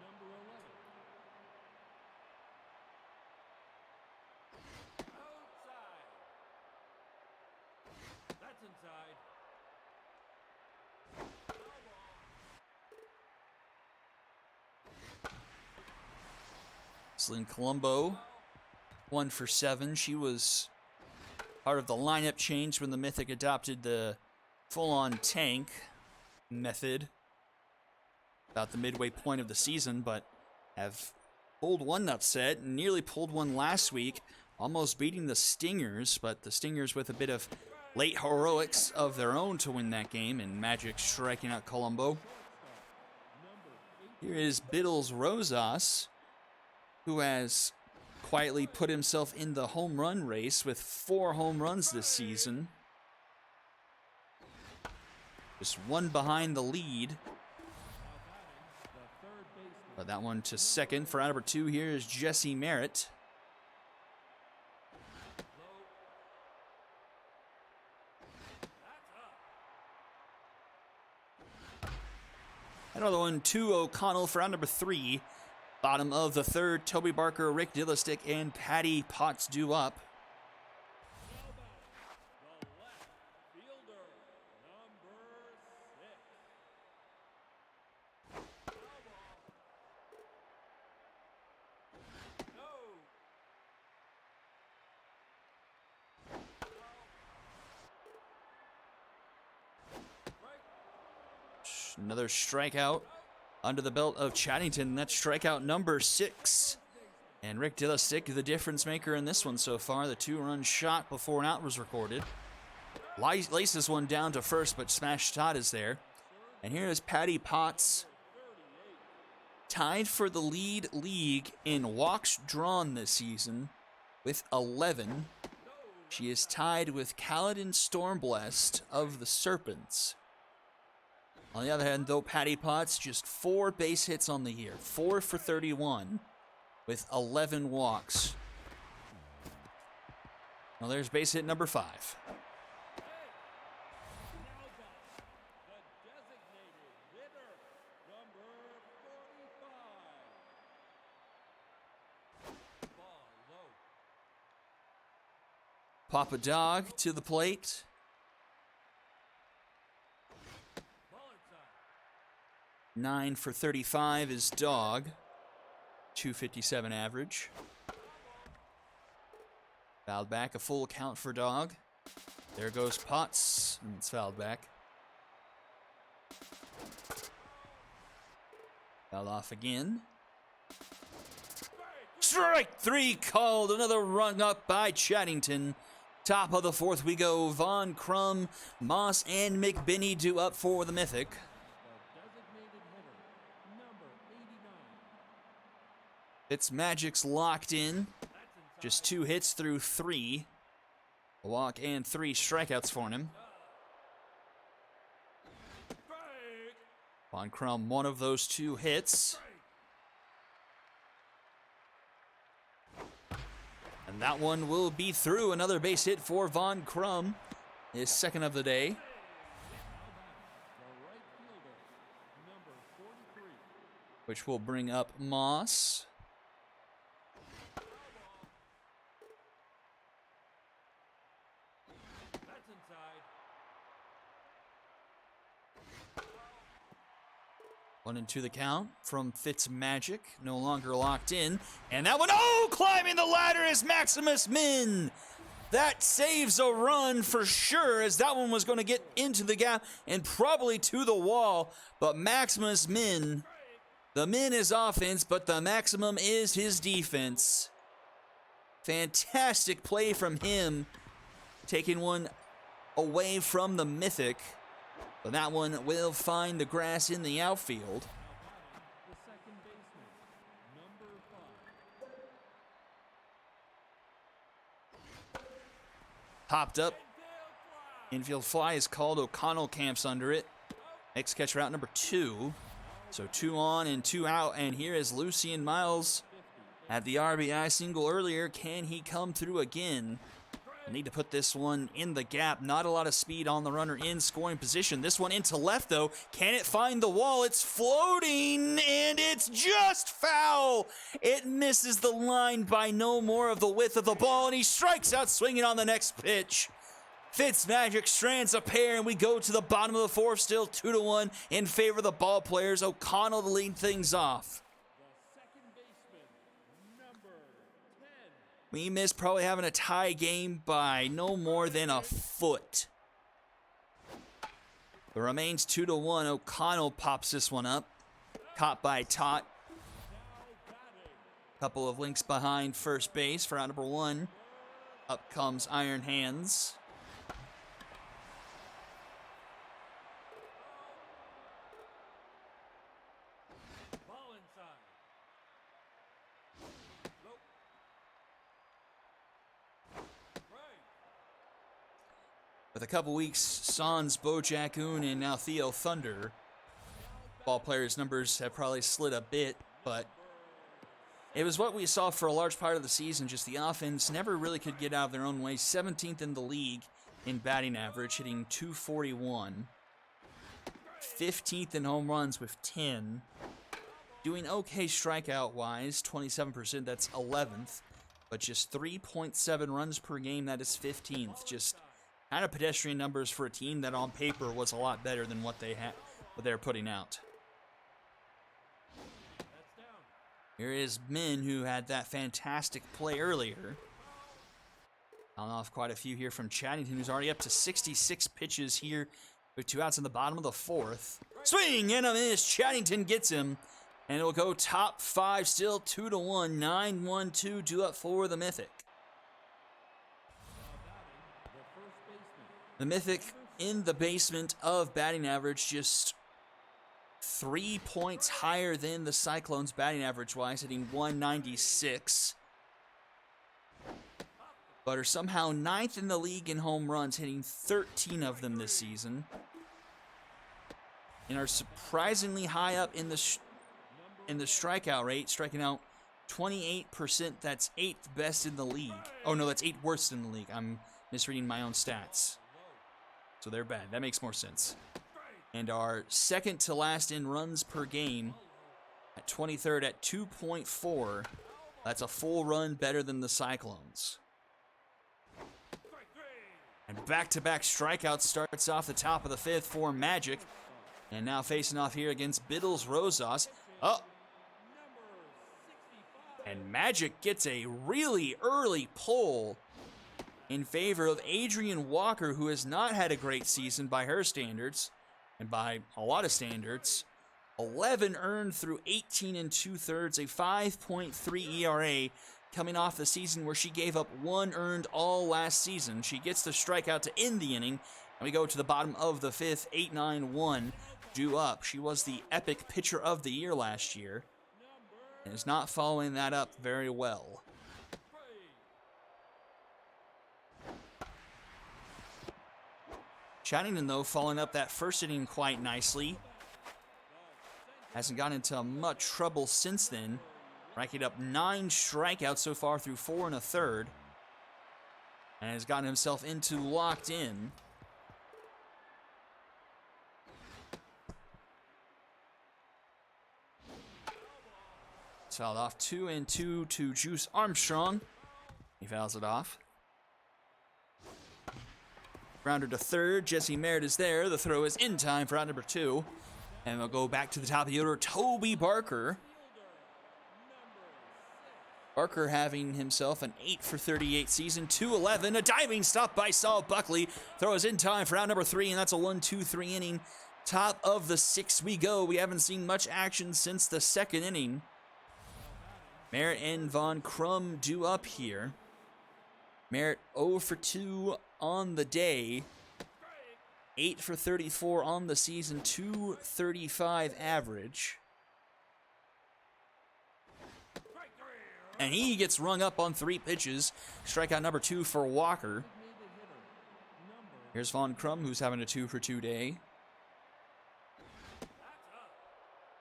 number 11. Outside. That's inside. Celine Colombo, 1 for 7. She was part of the lineup change when the Mythic adopted the full-on tank method about the midway point of the season, but have pulled one upset, nearly pulled one last week, almost beating the Stingers, but the Stingers with a bit of late heroics of their own to win that game, and Magic striking out Colombo. Here is Biddles Rosas, who has quietly put himself in the home run race with 4 home runs this season. Just one behind the lead. But that one to second. For out number 2 here is Jesse Merritt. Another one to O'Connell for out number 3. Bottom of the third, Toby Barker, Rick Dillistick, and Patty Potts due up. The left fielder, number 6. No. Another strikeout under the belt of Chaddington. That's strikeout number 6. And Rick Dillistick, the difference maker in this one so far. The 2-run shot before an out was recorded. Laces one down to first, but Smash Todd is there. And here is Patty Potts, tied for the league in walks drawn this season with 11. She is tied with Kaladin Stormblessed of the Serpents. On the other hand, though, Patty Potts, just 4 base hits on the year. 4 for 31 with 11 walks. Well, there's base hit number 5. The designated hitter, number 45. Ball low. Papa Dog to the plate. Ball inside. 9 for 35 is Dog. 257 average. Fouled back, a full count for Dog. There goes Potts, and it's fouled back. Fouled off again. Strike 3 called. Another run up by Chaddington. Top of the 4th we go. Von Crum, Moss, and McBinney due up for the Mythic. The designated hitter, number 89. Fitzmagic's locked in. That's inside. Just 2 hits through 3. A walk and 3 strikeouts for him. Strike. Von Crum, one of those 2 hits. And that one will be through. Another base hit for Von Crum. his second of the day. The right fielder, number 43. Which will bring up Moss. That's inside. 1-2 the count from Fitzmagic, no longer locked in. And that one, oh, climbing the ladder is Maximus Min. That saves a run for sure, as that one was going to get into the gap and probably to the wall. But Maximus Min, the Min is offense, but the maximum is his defense. Fantastic play from him, taking one away from the Mythic. But that one will find the grass in the outfield. The second baseman, number 5. Popped up. Infield fly is called. O'Connell camps under it. Next catcher out, number 2. So 2 on and 2 out. And here is Lucian Miles at the RBI single earlier. Can he come through again? I need to put this one in the gap. Not a lot of speed on the runner in scoring position. This one into left, though. Can it find the wall? It's floating, and it's just foul. It misses the line by no more of the width of the ball, and he strikes out swinging on the next pitch. Fitzmagic strands a pair, and we go to the bottom of the 4th, still 2-1 in favor of the ball players. O'Connell to lead things off. The second baseman, number 10. We miss probably having a tie game by no more than a foot. It remains 2-1. O'Connell pops this one up. Caught by Tot. Couple of links behind first base for out number 1. Up comes Iron Hands. Ball inside. Nope. Right. With a couple weeks, Sans, Bojack-Un, and now Theo Thunder. Ball players' numbers have probably slid a bit, but it was what we saw for a large part of the season. Just the offense never really could get out of their own way. 17th in the league in batting average, hitting .241. 15th in home runs with 10. Doing okay strikeout-wise, 27%, that's 11th. But just 3.7 runs per game, that is 15th. Just kind of pedestrian numbers for a team that on paper was a lot better than what they're putting out. That's down. Here is Min, who had that fantastic play earlier. Calling off quite a few here from Chaddington, who's already up to 66 pitches here with 2 outs in the bottom of the 4th. Swing and a miss. Chaddington gets him. And it'll go top 5, still 2-1. 9-1-2, due up for the Mythic. The first baseman, The Mythic in the basement of batting average, just 3 points higher than the Cyclones batting average-wise, hitting .196. But are somehow 9th in the league in home runs, hitting 13 of them this season. And are surprisingly high up in the strikeout rate, striking out 28%. That's 8th best in the league. Oh no, that's 8th worst in the league. I'm misreading my own stats. So they're bad. That makes more sense. And are second to last in runs per game at 23rd at 2.4. That's a full run better than the Cyclones. And back-to-back strikeouts starts off the top of the 5th for Magic. And now facing off here against Biddles Rosas. Oh! And Magic gets a really early pull in favor of Adrian Walker, who has not had a great season by her standards, and by a lot of standards. 11 earned through 18 2/3, a 5.3 ERA, coming off the season where she gave up 1 earned all last season. She gets the strikeout to end the inning, and we go to the bottom of the 5th, 8-9-1, due up. She was the epic pitcher of the year last year, and is not following that up very well. Chaddington, though, following up that first inning quite nicely. Hasn't gotten into much trouble since then. Racking up 9 strikeouts so far through 4 1/3. And has gotten himself into locked in. fouled off. 2-2 to Juice Armstrong. He fouls it off. Grounder to third. Jesse Merritt is there. The throw is in time for out number 2. And we'll go back to the top of the order. Toby Barker. Barker having himself an 8 for 38 season. 2-11. A diving stop by Saul Buckley. Throw is in time for out number 3. And that's a 1-2-3 inning. Top of the 6th we go. We haven't seen much action since the 2nd inning. Merritt and Von Crum due up here. Merritt 0 for 2 on the day. 8 for 34 on the season. 235 average. And he gets rung up on 3 pitches. Strikeout number 2 for Walker. Here's Von Crum, who's having a 2 for 2 day.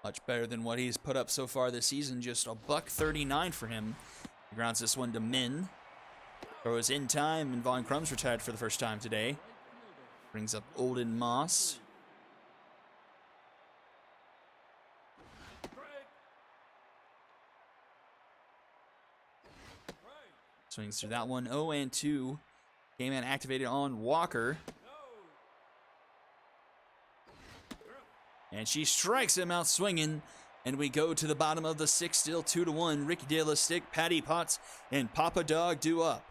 Much better than what he's put up so far this season. Just a $139 for him. He grounds this one to Min. Throws in time, and Von Crum's retired for the first time today. Brings up Olden Moss. Swings through that one. 0-2. K-Man activated on Walker. And she strikes him out swinging. And we go to the bottom of the 6th, still 2-1. Ricky De La Stick, Patty Potts, and Papa Dog due up.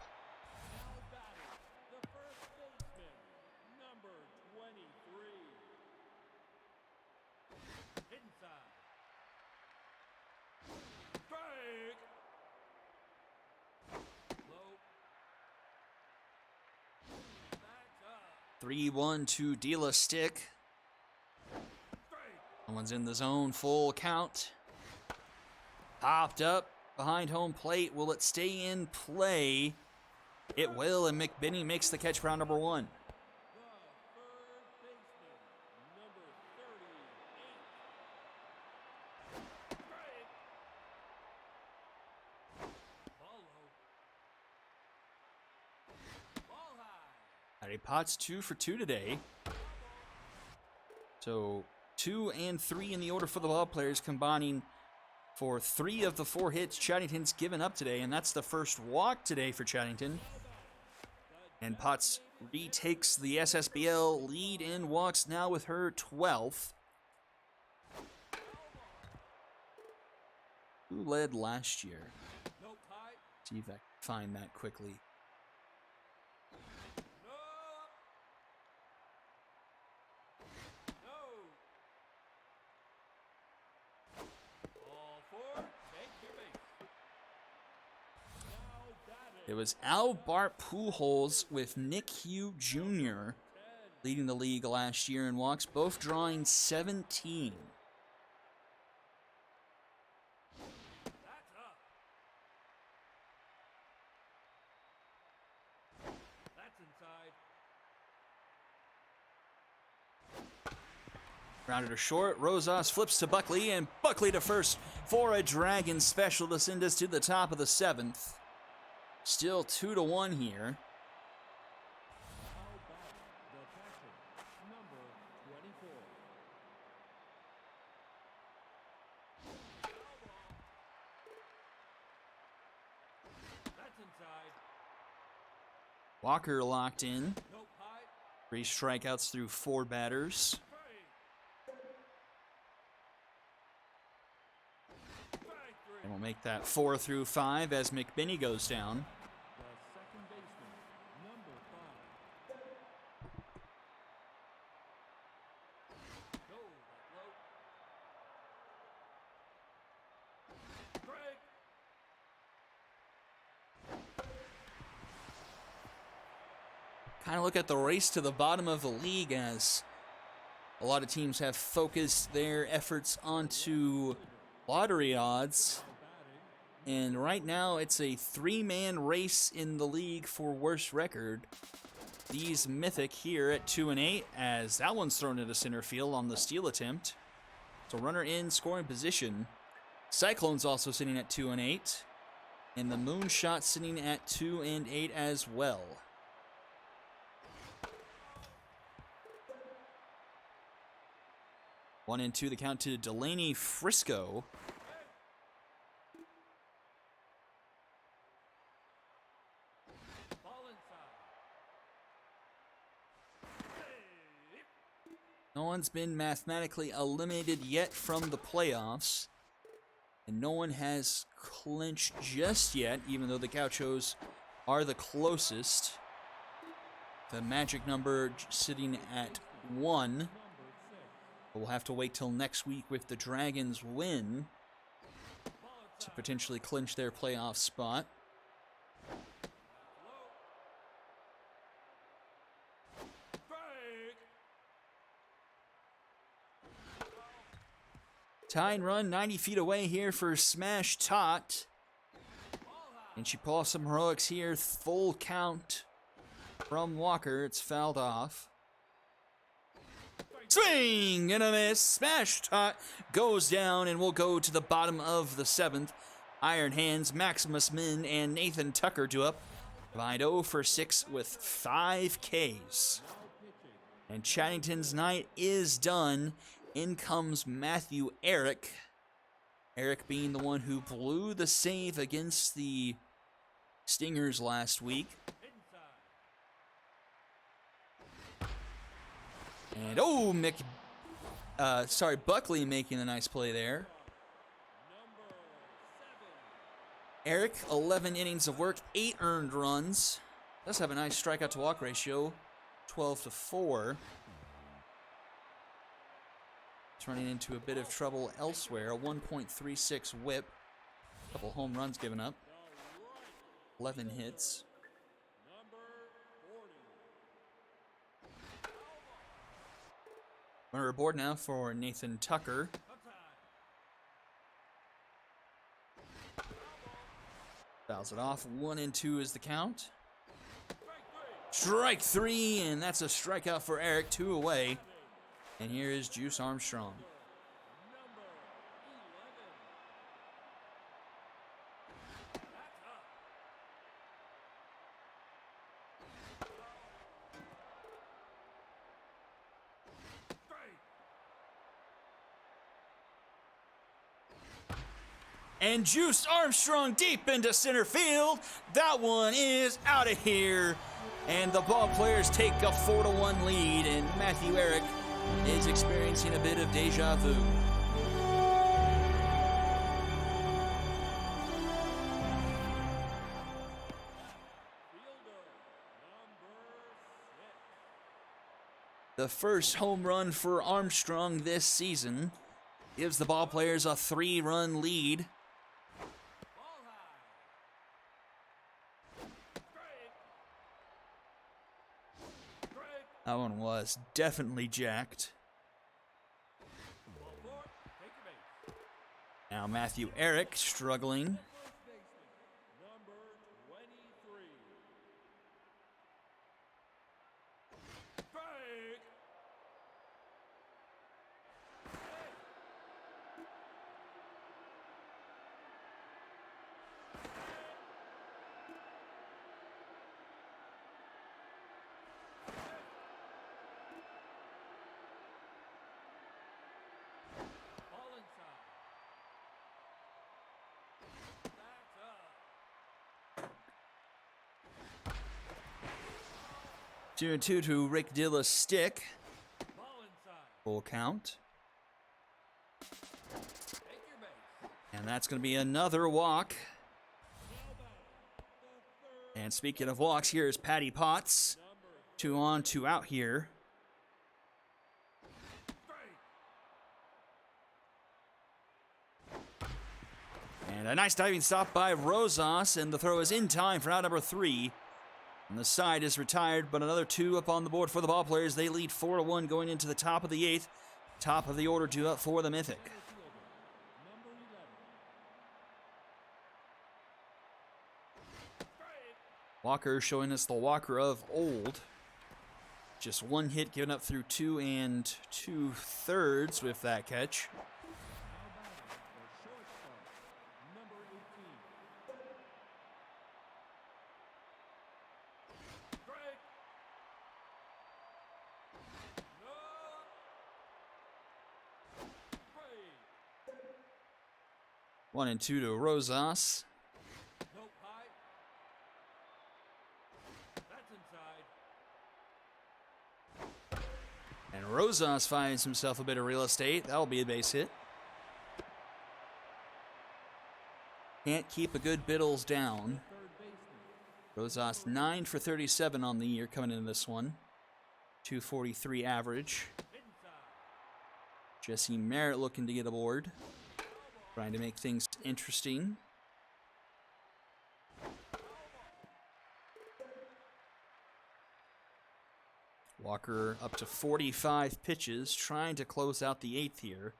Three, 1 to De La Stick. Someone's in the zone, full count. Popped up behind home plate. Will it stay in play? It will, and McBinney makes the catch for round number 1. Patty Potts 2 for 2 today. So 2 and 3 in the order for the ball players, combining for 3 of the 4 hits Chattington's given up today, and that's the first walk today for Chattington. And Potts retakes the SSBL lead in walks now with her 12th. Who led last year? See if I can find that quickly. It was Al Bart Pujols with Nick Hugh Jr. leading the league last year in walks, both drawing 17. Grounded to short. Rosas flips to Buckley, and Buckley to first for a Dragon special to send us to the top of the 7th. Still 2-1 here. Walker locked in. 3 strikeouts through 4 batters. And we'll make that 4 through 5 as McBinney goes down. Kind of look at the race to the bottom of the league as a lot of teams have focused their efforts onto lottery odds. And right now it's a 3-man race in the league for worst record. These Mythic here at 2-8 as that one's thrown into center field on the steal attempt. So runner in scoring position. Cyclones also sitting at 2-8. And the Moonshot sitting at 2-8 as well. One and 2, the count to Delaney Frisco. one's been mathematically eliminated yet from the playoffs. And no one has clinched just yet, even though the Gauchos are the closest. The magic number sitting at 1. But we'll have to wait till next week if the Dragons win to potentially clinch their playoff spot. Tying run 90 feet away here for Smash Tot. And she pulls off some heroics here. Full count from Walker. It's fouled off. Swing and a miss. Smash Tot goes down and will go to the bottom of the 7th. Iron Hands, Maximus Min, and Nathan Tucker do up. Divide 0 for 6 with 5 Ks. And Chattington's night is done. In comes Matthew Eric. Eric being the one who blew the save against the Stingers last week. And oh, Buckley making a nice play there. Eric, 11 innings of work, 8 earned runs. Does have a nice strikeout to walk ratio, 12-4. It's running into a bit of trouble elsewhere. A 1.36 whip. A couple home runs given up. 11 hits. Runner aboard now for Nathan Tucker. Fouls it off. 1-2 is the count. Strike 3, and that's a strikeout for Eric. 2 away. And here is Juice Armstrong. And Juice Armstrong deep into center field. That one is out of here. And the ball players take a 4-1 lead. And Matthew Eric is experiencing a bit of deja vu. The first home run for Armstrong this season gives the ball players a 3-run lead. That one was definitely jacked. Now Matthew Eric struggling. Two and two to Rick Dilla's stick. Full count. And that's going to be another walk. And speaking of walks, here's Patty Potts. 2 on, 2 out here. And a nice diving stop by Rosas, and the throw is in time for out number 3. And the side is retired, but another 2 up on the board for the ball players. They lead 4-1 going into the top of the 8th. Top of the order due up for the Mythic. Walker showing us the Walker of old. Just 1 hit given up through 2 2/3 with that catch. One and 2 to Rosas. And Rosas finds himself a bit of real estate. That'll be a base hit. Can't keep a good Biddles down. Rosas 9 for 37 on the year coming into this one. 243 average. Jesse Merritt looking to get aboard. Trying to make things interesting. Walker up to 45 pitches, trying to close out the 8th here.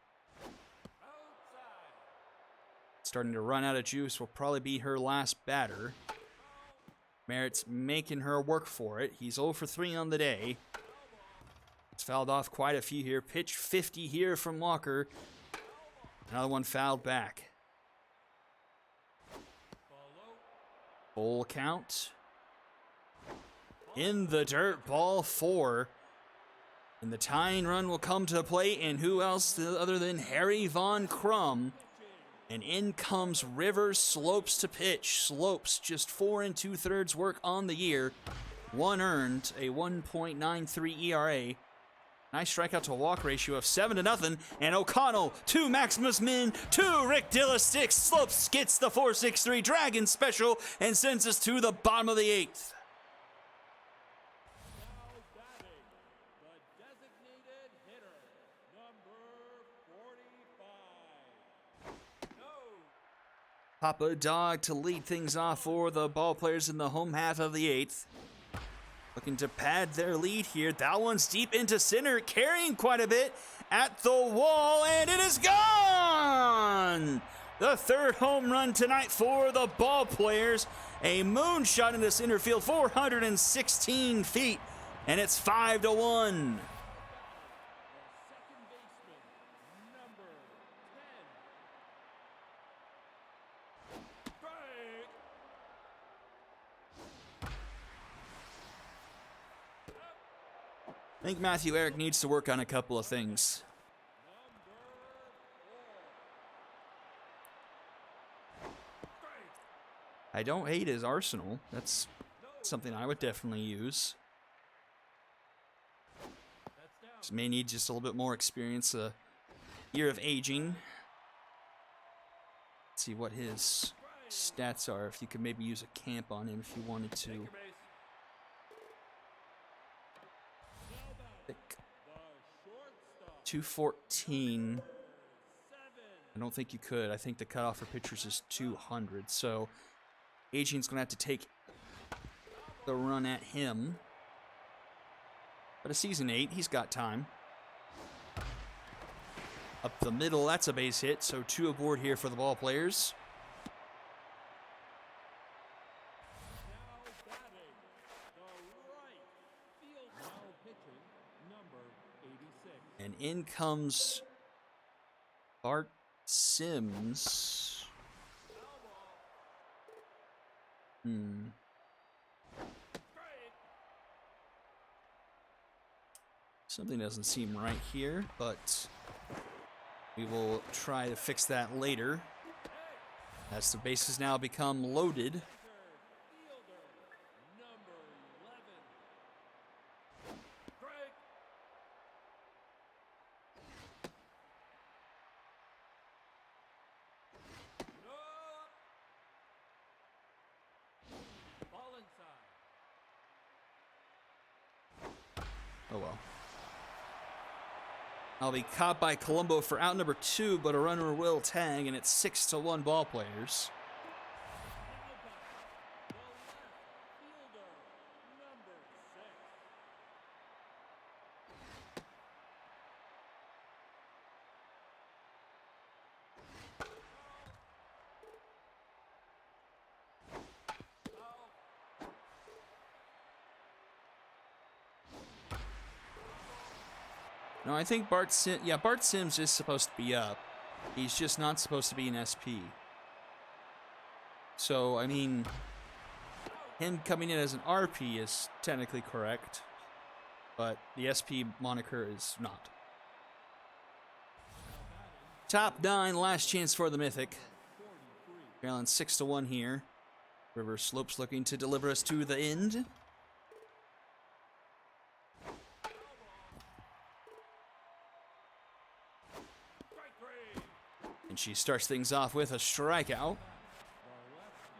Starting to run out of juice, will probably be her last batter. Merritt's making her work for it. He's 0 for 3 on the day. It's fouled off quite a few here. Pitch 50 here from Walker. Another one fouled back. Full count. In the dirt, ball 4. And the tying run will come to the plate, and who else other than Harry Von Crum. And in comes Rivers Slopes to pitch. Slopes just 4 2/3 work on the year. 1 earned, a 1.93 ERA. Nice strikeout to walk ratio of 7-0. And O'Connell, 2 Maximus Min, 2 Rick Dilla sticks. Slopes gets the 4-6-3 Dragon special and sends us to the bottom of the 8th. Papa Dog to lead things off for the ball players in the home half of the 8th. Looking to pad their lead here. That one's deep into center, carrying quite a bit at the wall, and it is gone! The 3rd home run tonight for the ball players. A moonshot into center field, 416 feet, and it's 5-1. I think Matthew Eric needs to work on a couple of things. I don't hate his arsenal. That's something I would definitely use. Just may need just a little bit more experience, a year of aging. Let's see what his stats are, if you could maybe use a camp on him if you wanted to. 214. I don't think you could. I think the cutoff for pitchers is 200. So aging's going to have to take the run at him. But a season 8, he's got time. Up the middle, that's a base hit. So 2 aboard here for the ball players. And in comes Bart Sims. Something doesn't seem right here, but we will try to fix that later. As the bases now become loaded. Oh well. I'll be caught by Colombo for out number 2, but a runner will tag, and it's 6-1 ball players. No, I think Bart Sims is supposed to be up. He's just not supposed to be an SP. So, I mean, him coming in as an RP is technically correct, but the SP moniker is not. Top 9, last chance for the Mythic. Trailing 6-1 here. River Slopes looking to deliver us to the end. And she starts things off with a strikeout. The left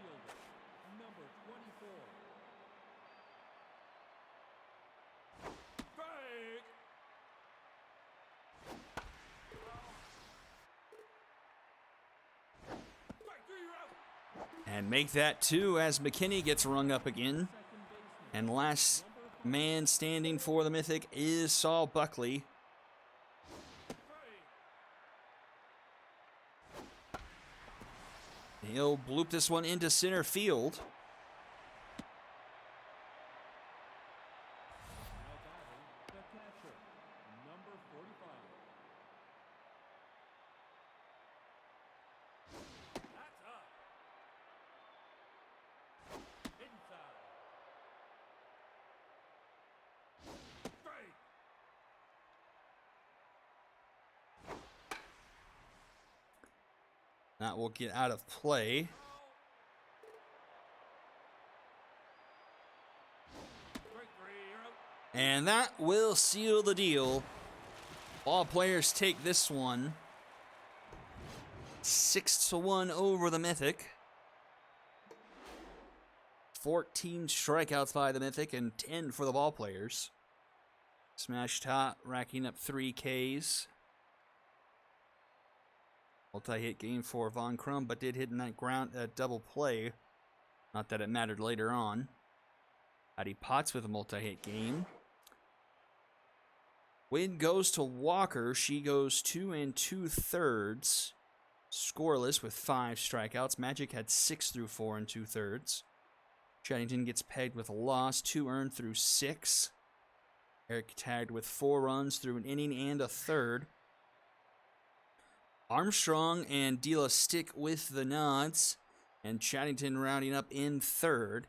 fielder, number 24. Strike. Strike 3, you're out. And make that 2 as McKinney gets rung up again. Second baseman, And last man standing for the Mythic is Saul Buckley. strike. He'll bloop this one into center field. Now batting, the catcher, number 45. That's up. Inside. Strike. That will get out of play. Strike 3, you're out. And that will seal the deal. All players take this one 6-1 over the Mythic. 14 strikeouts by the Mythic and 10 for the ball players. Smash Top racking up 3 Ks. Multi-hit game for Von Crum, but did hit in that ground double play. Not that it mattered later on. Addie Potts with a multi-hit game. Win goes to Walker. She goes 2 2/3. Scoreless with 5 strikeouts. Magic had 6 through 4 2/3. Chaddington gets pegged with a loss. 2 earned through 6. Eric tagged with 4 runs through an inning and a third. Armstrong and Dila stick with the nods, and Chaddington rounding up in third.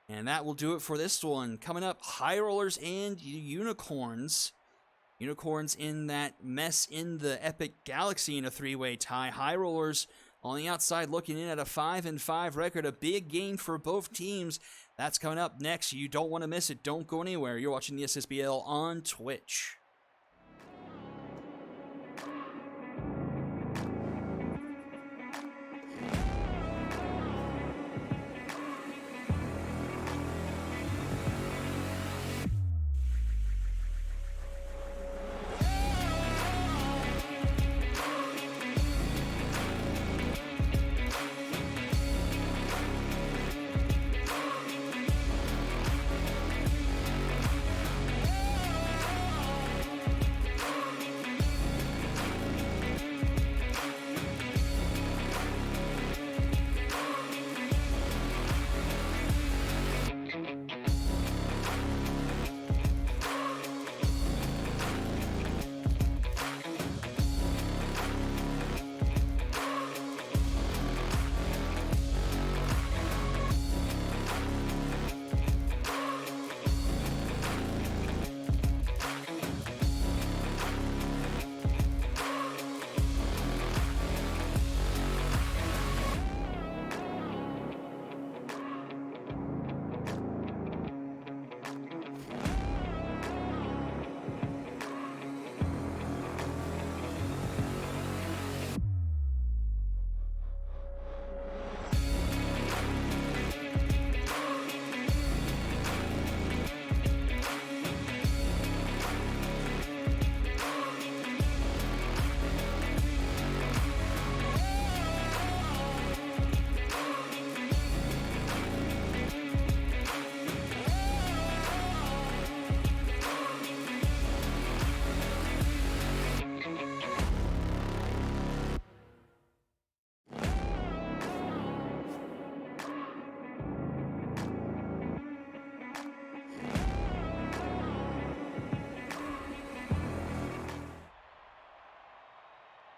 And that will do it for this one. Coming up, High Rollers and Unicorns. Unicorns in that mess in the Epic Galaxy in a 3-way tie. High Rollers on the outside looking in at a 5-5 record. A big game for both teams. That's coming up next. You don't want to miss it. Don't go anywhere. You're watching the Ssbl on Twitch.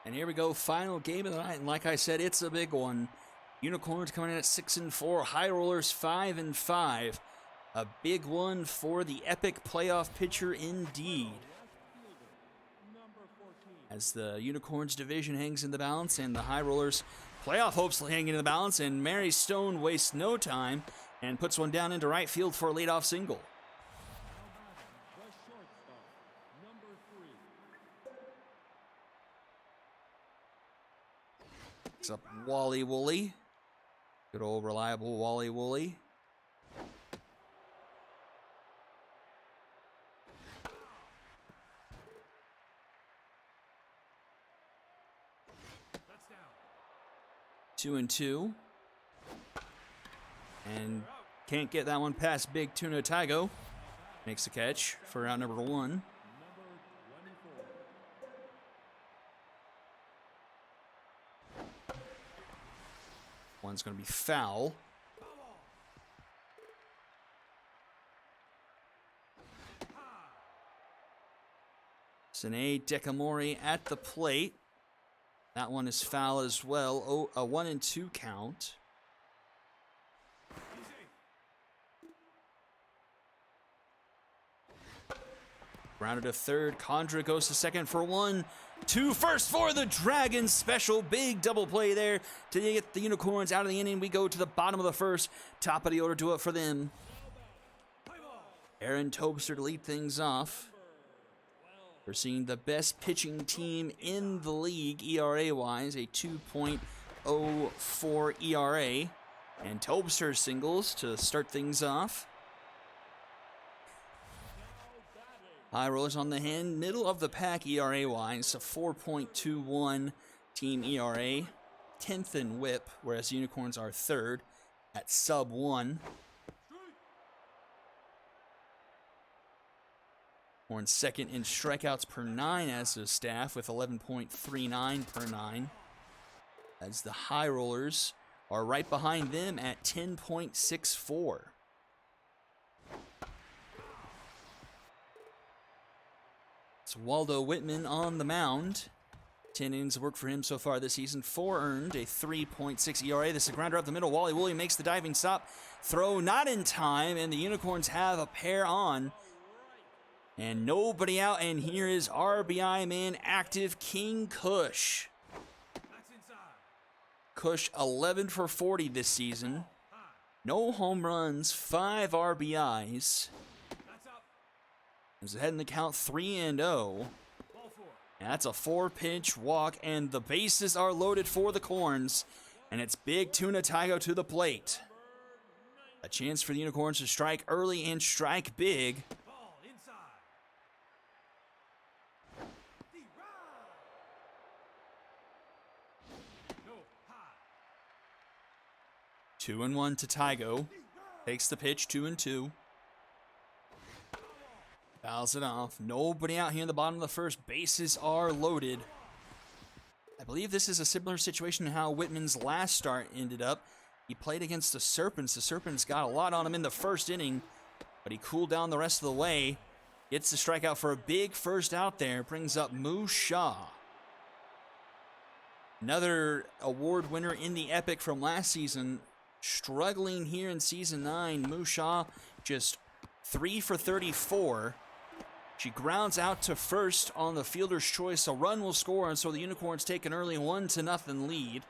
And here we go, final game of the night. And like I said, it's a big one. Unicorns coming in at 6-4. High Rollers 5-5. A big one for the Epic playoff pitcher indeed. Number 14. As the Unicorns division hangs in the balance and the High Rollers playoff hopes hang in the balance, and Mary Stone wastes no time and puts one down into right field for a leadoff single. The shortstop, number 3. Picks up Wally Wooly. Good old reliable Wally Wooly. That's down. 2-2. And can't get that one past Big Tuna Tygo. Makes the catch for round number 1. Number 24. One's going to be foul. Sine Dekamori at the plate. That one is foul as well. Oh, a 1-2 count. Grounded to third. Condra goes to second for 1-2 first for the Dragons. Special big double play there to get the Unicorns out of the inning. We go to the bottom of the first. Top of the order, do it for them. Aaron Tobster to lead things off. We're seeing the best pitching team in the league, ERA-wise, a 2.04 ERA. And Tobster singles to start things off. High rollers on the hand, middle of the pack ERA-wise, a 4.21 team ERA, 10th in WHIP, whereas Unicorns are third at sub-1. Horns second in strikeouts per 9 as a staff with 11.39 per 9. As the High Rollers are right behind them at 10.64. It's Waldo Whitman on the mound. 10 innings of work for him so far this season. 4 earned, a 3.6 ERA. This is a grounder up the middle. Wally Woolley makes the diving stop. Throw not in time, and the Unicorns have a pair on. And nobody out, and here is RBI man active King Kush. Kush 11 for 40 this season. No home runs, 5 RBIs. Is ahead in the count 3-0. That's a 4-pitch walk, and the bases are loaded for the Corns. And it's Big Tuna Tygo to the plate. A chance for the Unicorns to strike early and strike big. 2-1 to Tygo. Takes the pitch, 2-2. Fouls it off. Nobody out here in the bottom of the first. Bases are loaded. I believe this is a similar situation to how Whitman's last start ended up. He played against the Serpents. The Serpents got a lot on him in the first inning, but he cooled down the rest of the way. Gets the strikeout for a big first out there. Brings up Moo Shaw. Another award winner in the Epic from last season. Struggling here in Season 9. Moo Shaw just 3 for 34. She grounds out to first on the fielder's choice. A run will score, and so the Unicorns take an early 1-0 lead.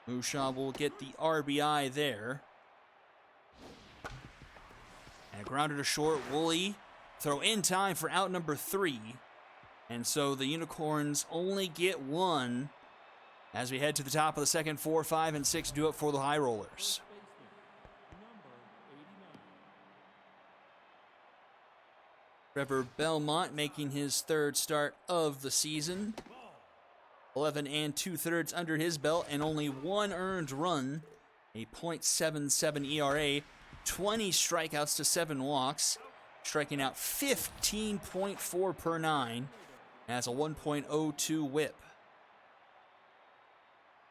Moo Shaw will get the RBI there. And a grounder to short. Woolley throw in time for out number 3. And so the Unicorns only get 1 as we head to the top of the second. 4, 5, and 6 do it for the High Rollers. Trevor Belmont making his 3rd start of the season. 11 2/3 under his belt and only 1 earned run. A .77 ERA. 20 strikeouts to 7 walks. Striking out 15.4 per 9. Has a 1.02 whip.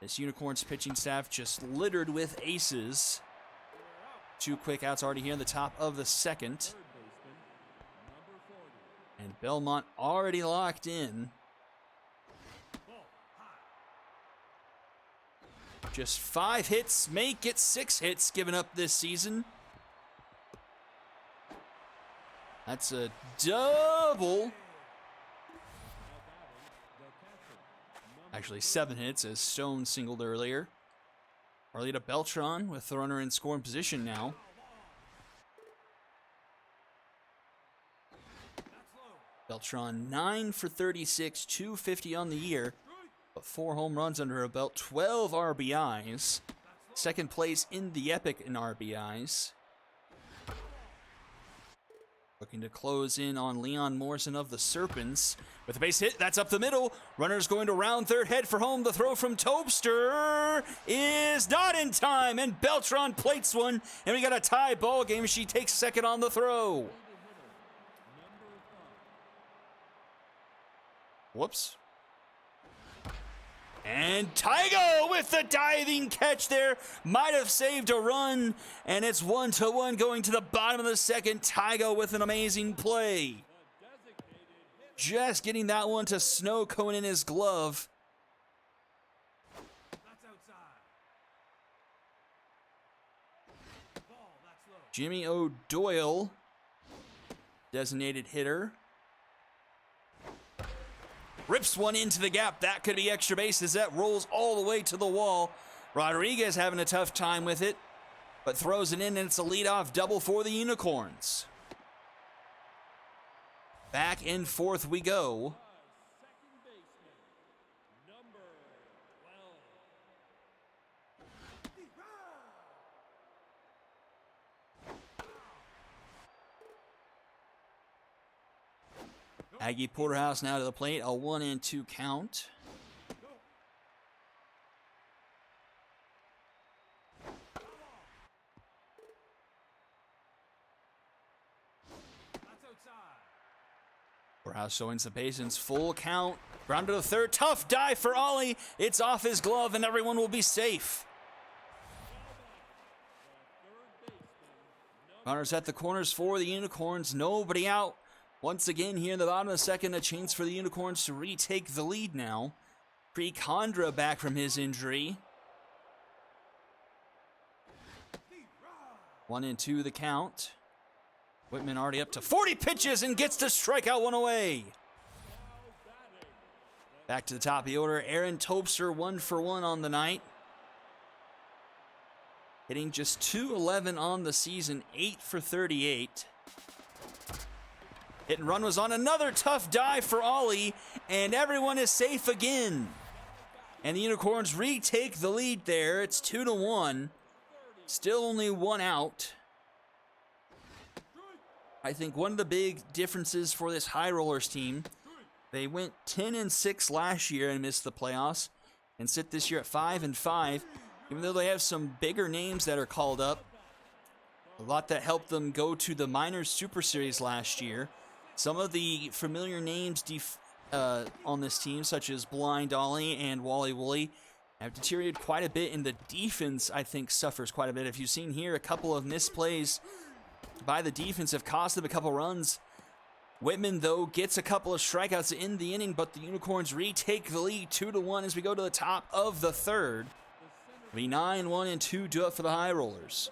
This Unicorns pitching staff just littered with aces. 2 quick outs already here in the top of the second. And Belmont already locked in. Just 5 hits, make it 6 hits given up this season. That's a double. Actually, 7 hits as Stone singled earlier. Arlita Beltran with the runner in scoring position now. Beltran 9 for 36, 250 on the year. But 4 home runs under her belt, 12 RBIs. Second place in the Epic in RBIs. Looking to close in on Leon Morrison of the Serpents. With a base hit, that's up the middle. Runner's going to round third, head for home. The throw from Topster is not in time, and Beltran plates one, and we got a tie ball game. She takes second on the throw. Whoops. And Tygo with the diving catch there. Might have saved a run. And it's 1-1 going to the bottom of the second. Tygo with an amazing play. Just getting that one to snow cone in his glove. Jimmy O'Doyle, designated hitter. Rips one into the gap. That could be extra bases. That rolls all the way to the wall. Rodriguez having a tough time with it, but throws it in, and it's a leadoff double for the Unicorns. Back and forth we go. Second baseman, number 12. Aggie Porterhouse now to the plate. A 1-2 count. Porterhouse showing some patience. Full count. Ground to the third. Tough dive for Ollie. It's off his glove, and everyone will be safe. Runners at the corners for the Unicorns. Nobody out. Once again, here in the bottom of the second, a chance for the Unicorns to retake the lead now. Pre-Condra back from his injury. 1-2 the count. Whitman already up to 40 pitches and gets to strike out one away. Back to the top of the order. Aaron Topster 1 for 1 on the night. Hitting just .211 on the season, 8 for 38. Hit and run was on another tough dive for Ollie, and everyone is safe again. And the Unicorns retake the lead there. It's 2-1. Still only one out. I think one of the big differences for this High Rollers team, they went 10-6 last year and missed the playoffs, and sit this year at 5-5. Even though they have some bigger names that are called up, a lot that helped them go to the Minors Super Series last year. Some of the familiar names on this team, such as Blind Ollie and Wally Woolley, have deteriorated quite a bit, and the defense, I think, suffers quite a bit. If you've seen here, a couple of misplays by the defense have cost them a couple runs. Whitman, though, gets a couple of strikeouts in the inning, but the Unicorns retake the lead 2-1 as we go to the top of the third. It'll be 9-1-2 do it for the High Rollers.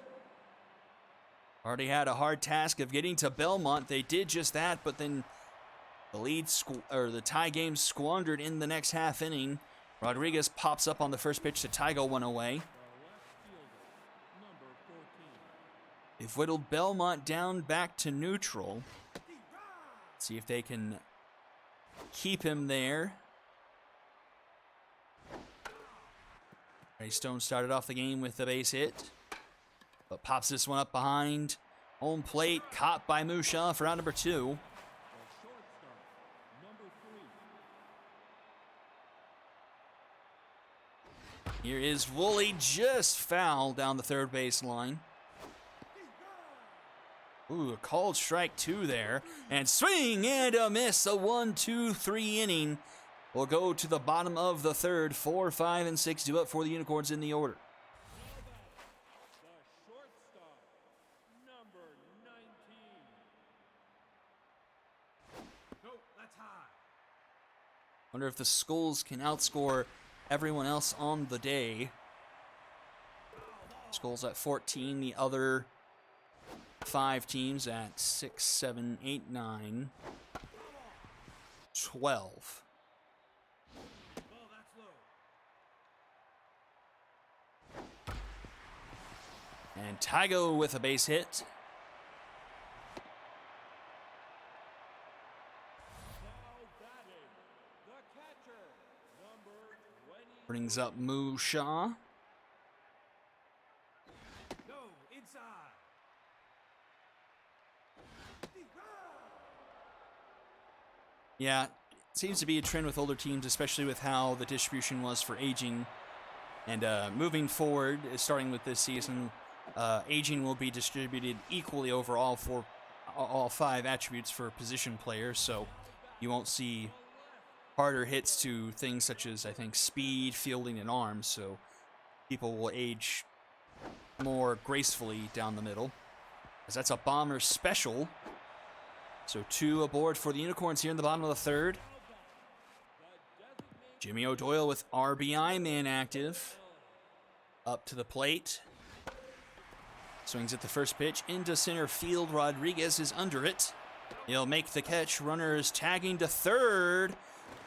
Already had a hard task of getting to Belmont. They did just that, but then the tie game squandered in the next half inning. Rodriguez pops up on the first pitch to Tygo one away. They've whittled Belmont down back to neutral. See if they can keep him there. Ray Stone started off the game with the base hit, but pops this one up behind home plate, caught by Musha for out number 2. Here is Woolley, just fouled down the third base line. Ooh, a called strike 2 there. And swing and a miss. A 1-2-3 inning. We'll go to the bottom of the third. 4, 5, and 6 do it for the Unicorns in the order. The shortstop, number 19. No, that's high. Wonder if the Skulls can outscore everyone else on the day. Skulls at 14, the other 5 teams at 6, 7, 8, 9, 12. And Tygo with a base hit. Now batting, the catcher, number Brings up Shaw. Go inside. Yeah, it seems to be a trend with older teams, especially with how the distribution was for aging. And moving forward, starting with this season, aging will be distributed equally over all 5 attributes for position players. So you won't see harder hits to things such as, I think, speed, fielding, and arms. So people will age more gracefully down the middle, as that's a bomber special. So 2 aboard for the Unicorns here in the bottom of the 3rd. Jimmy O'Doyle with RBI man active. Up to the plate. Swings at the first pitch into center field. Rodriguez is under it. He'll make the catch. Runner is tagging to 3rd.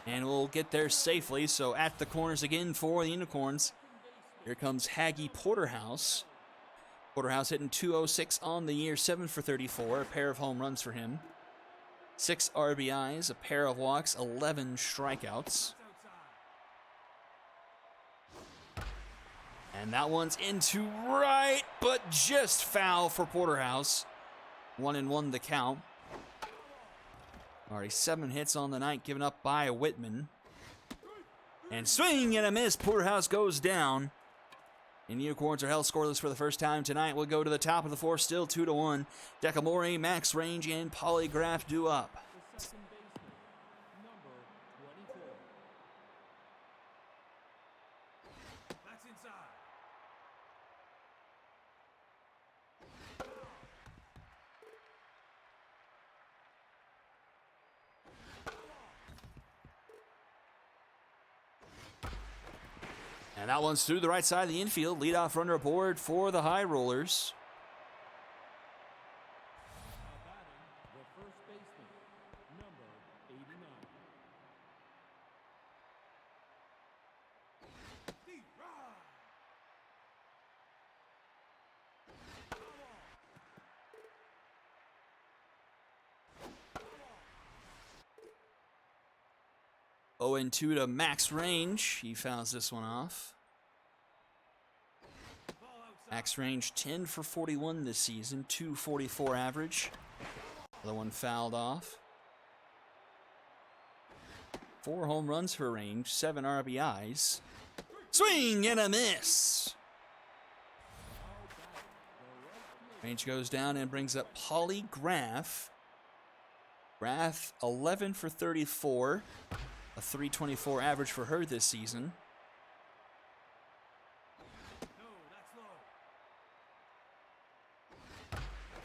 And will get there safely. So at the corners again for the Unicorns. Here comes Haggy Porterhouse. Porterhouse hitting .206 on the year, 7 for 34. A pair of home runs for him. 6 RBIs, a pair of walks, 11 strikeouts. And that one's into right, but just foul for Porterhouse. 1-1 the count. Already 7 hits on the night given up by Whitman. And swing and a miss. Porterhouse goes down. And Unicorns are held scoreless for the first time tonight. We'll go to the top of the 4th, still 2-1. Decamore, Max Range, and Polygraph do up. The second baseman, number 24. That's inside. And that one's through the right side of the infield. Leadoff runner aboard for the High Rollers. Now batting, the first baseman, number 89. Oh, and 2 to Max Range. He fouls this one off. Max Range 10 for 41 this season, 244 average. The one fouled off. 4 home runs for Range, 7 RBIs. Swing and a miss. Range goes down and brings up Polygraph. Graph 11 for 34. A 324 average for her this season.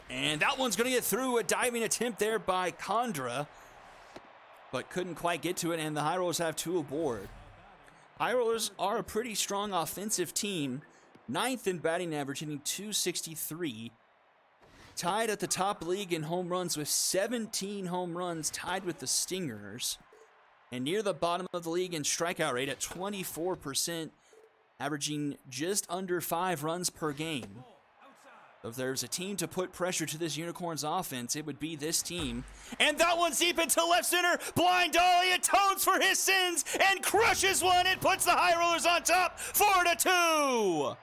And that one's going to get through. A diving attempt there by Condra, but couldn't quite get to it, and the High Rollers have 2 aboard. High Rollers are a pretty strong offensive team. 9th in batting average, hitting .263. Tied at the top league in home runs with 17 home runs, tied with the Stingers. And near the bottom of the league in strikeout rate at 24%, averaging just under 5 runs per game. If there's a team to put pressure to this Unicorns offense, it would be this team. And that one's deep into left center. Blind Dolly atones for his sins and crushes one. It puts the High Rollers on top, 4-2.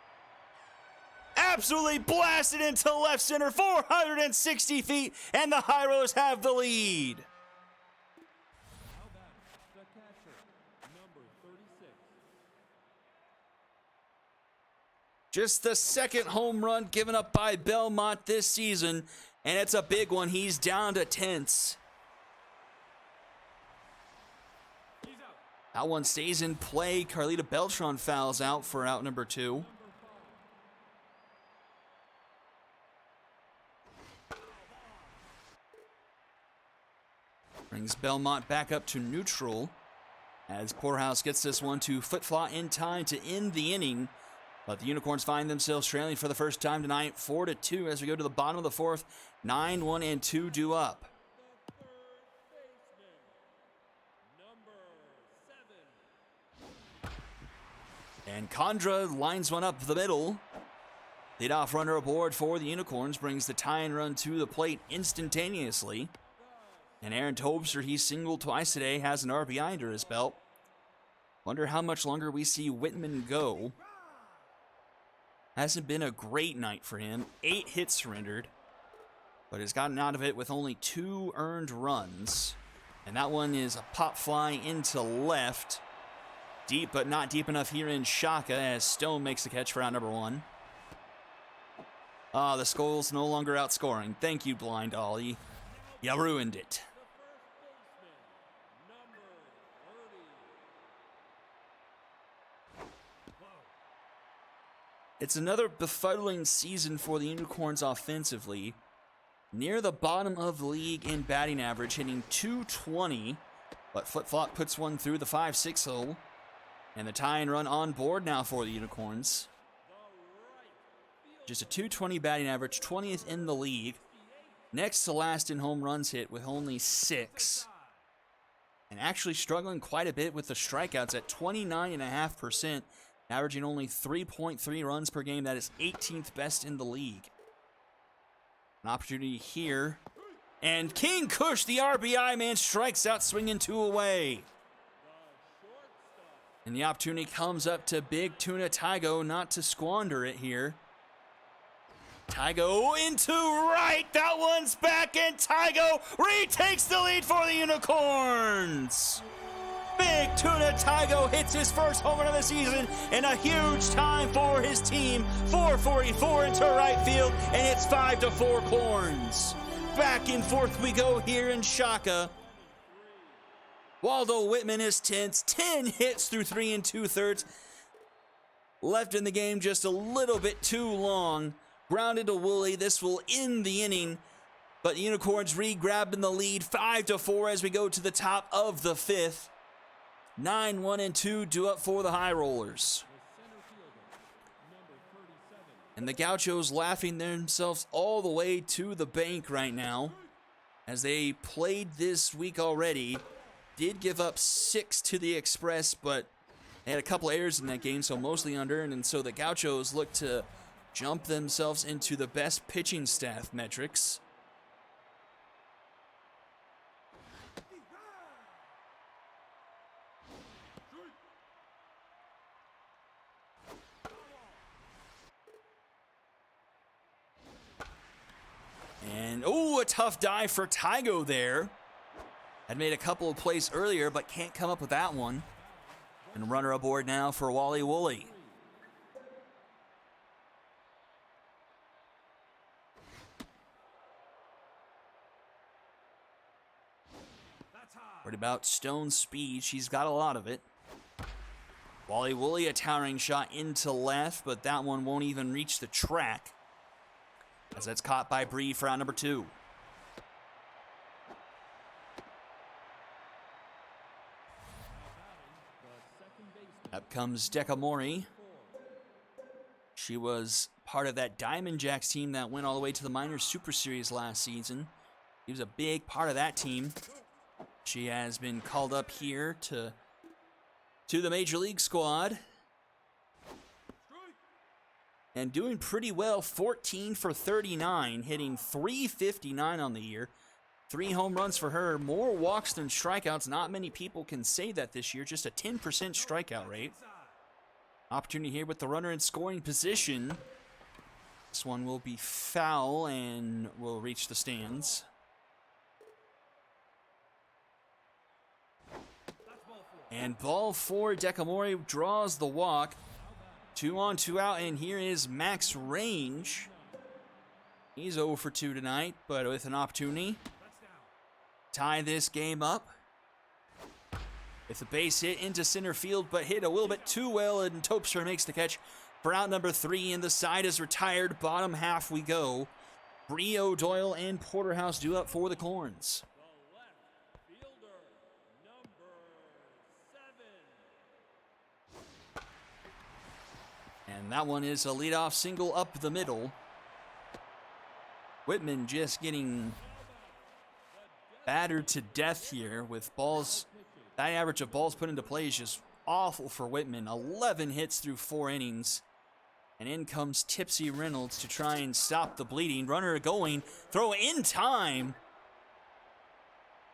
Absolutely blasted into left center, 460 feet, and the High Rollers have the lead. The catcher, number 36. Just the 2nd home run given up by Belmont this season, and it's a big one. He's down to 10ths. He's out. That one stays in play. Carlita Beltran fouls out for out number 2. Brings Belmont back up to neutral as Porterhouse gets this one to Footflaw in time to end the inning. But the Unicorns find themselves trailing for the first time tonight, 4-2 as we go to the bottom of the 4th. 9-1 and 2 due up. The third baseman, number 7. And Condra lines one up the middle. Leadoff runner aboard for the Unicorns brings the tying run to the plate instantaneously. And Aaron Tobster, he's singled twice today, has an RBI under his belt. Wonder how much longer we see Whitman go. Hasn't been a great night for him. 8 hits surrendered, but has gotten out of it with only 2 earned runs. And that one is a pop fly into left. Deep, but not deep enough here in Shaka as Stone makes the catch for out number 1. Ah, the Skulls no longer outscoring. Thank you, Blind Ollie. You ruined it. It's another befuddling season for the Unicorns offensively. Near the bottom of the league in batting average, hitting .220, but Flip-Flop puts one through the 5-6 hole. And the tie and run on board now for the Unicorns. Just a .220 batting average, 20th in the league. Next to last in home runs hit with only 6. And actually struggling quite a bit with the strikeouts at 29.5%. Averaging only 3.3 runs per game. That is 18th best in the league. An opportunity here. And King Kush, the RBI man, strikes out swinging 2 away. And the opportunity comes up to Big Tuna Tygo, not to squander it here. Tygo into right. That one's back, and Tygo retakes the lead for the Unicorns. Big Tuna Tygo hits his first home run of the season and a huge time for his team. 444 into right field, and it's 5-4 Corns. Back and forth we go here in Shaka. Waldo Whitman is tense. 10 hits through 3 2/3. Left in the game just a little bit too long. Grounded to Woolley. This will end the inning. But the Unicorns re-grabbing the lead. 5-4 as we go to the top of the 5th. 9-1-2 due up for the High Rollers. And the Gauchos laughing themselves all the way to the bank right now. As they played this week already. Did give up 6 to the Express, but they had a couple errors in that game, so mostly unearned. And so the Gauchos look to jump themselves into the best pitching staff metrics. And, oh, a tough dive for Tygo there. Had made a couple of plays earlier, but can't come up with that one. And runner aboard now for Wally Woolley. Worried about Stone's speed. She's got a lot of it. Wally Woolley, a towering shot into left, but that one won't even reach the track. As that's caught by Bree for out number 2. Up comes Dekamori. She was part of that Diamond Jacks team that went all the way to the Minors Super Series last season. He was a big part of that team. She has been called up here to the Major League squad. And doing pretty well, 14 for 39, hitting .359 on the year. 3 home runs for her, more walks than strikeouts. Not many people can say that this year, just a 10% strikeout rate. Opportunity here with the runner in scoring position. This one will be foul and will reach the stands. And ball 4, Dekamori draws the walk. 2 on, 2 out, and here is Max Range. He's 0 for 2 tonight, but with an opportunity tie this game up. With a base hit into center field, but hit a little bit too well, and Topster makes the catch for out number 3, and the side is retired. Bottom half we go. Brio, Doyle, and Porterhouse due up for the Corns. And that one is a leadoff single up the middle. Whitman just getting battered to death here with balls. That average of balls put into play is just awful for Whitman. 11 hits through 4 innings. And in comes Tipsy Reynolds to try and stop the bleeding. Runner going, throw in time.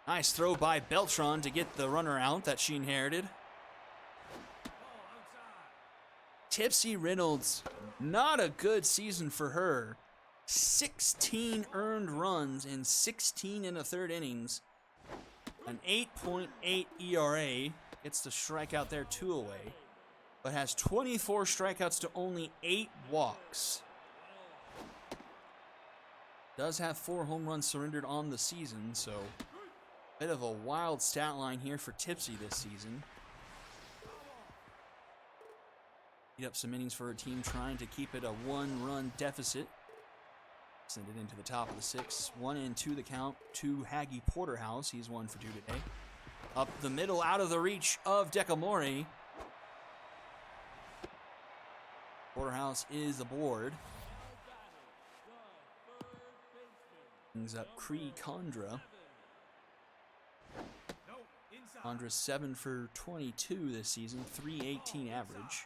Nice throw by Beltran to get the runner out that she inherited. Tipsy Reynolds, not a good season for her. 16 earned runs in 16 and a third innings. An 8.8 ERA. Gets the strikeout there, 2 away. But has 24 strikeouts to only 8 walks. Does have 4 home runs surrendered on the season, so bit of a wild stat line here for Tipsy this season. Beat up some innings for her team, trying to keep it a 1-run deficit. Send it into the top of the 6th. 1-2 the count to Haggy Porterhouse. He's 1 for 2 today. Up the middle, out of the reach of Decamore. Porterhouse is aboard. Brings up Cree Condra. Condra's 7 for 22 this season, 318 average.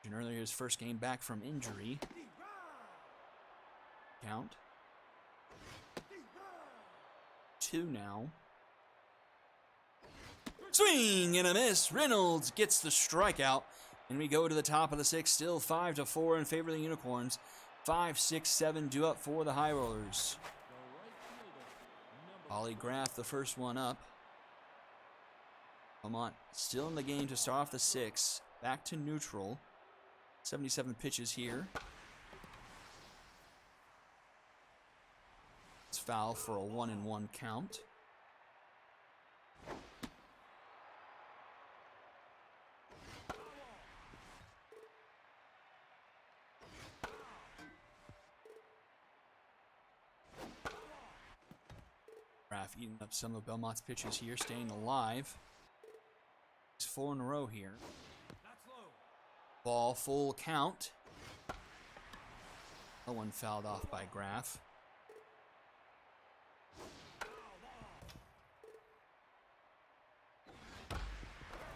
And earlier his first game back from injury. Count. 2 now. Swing and a miss. Reynolds gets the strikeout. And we go to the top of the 6th, still 5-4 in favor of the Unicorns. 5, 6, 7 due up for the High Rollers. Polygraph the first one up. Lamont still in the game to start off the 6th. Back to neutral. 77 pitches here. It's foul for a 1-1 count. Raff eating up some of Belmont's pitches here, staying alive. He's 4 in a row here. Ball full count. No one fouled off by Graff.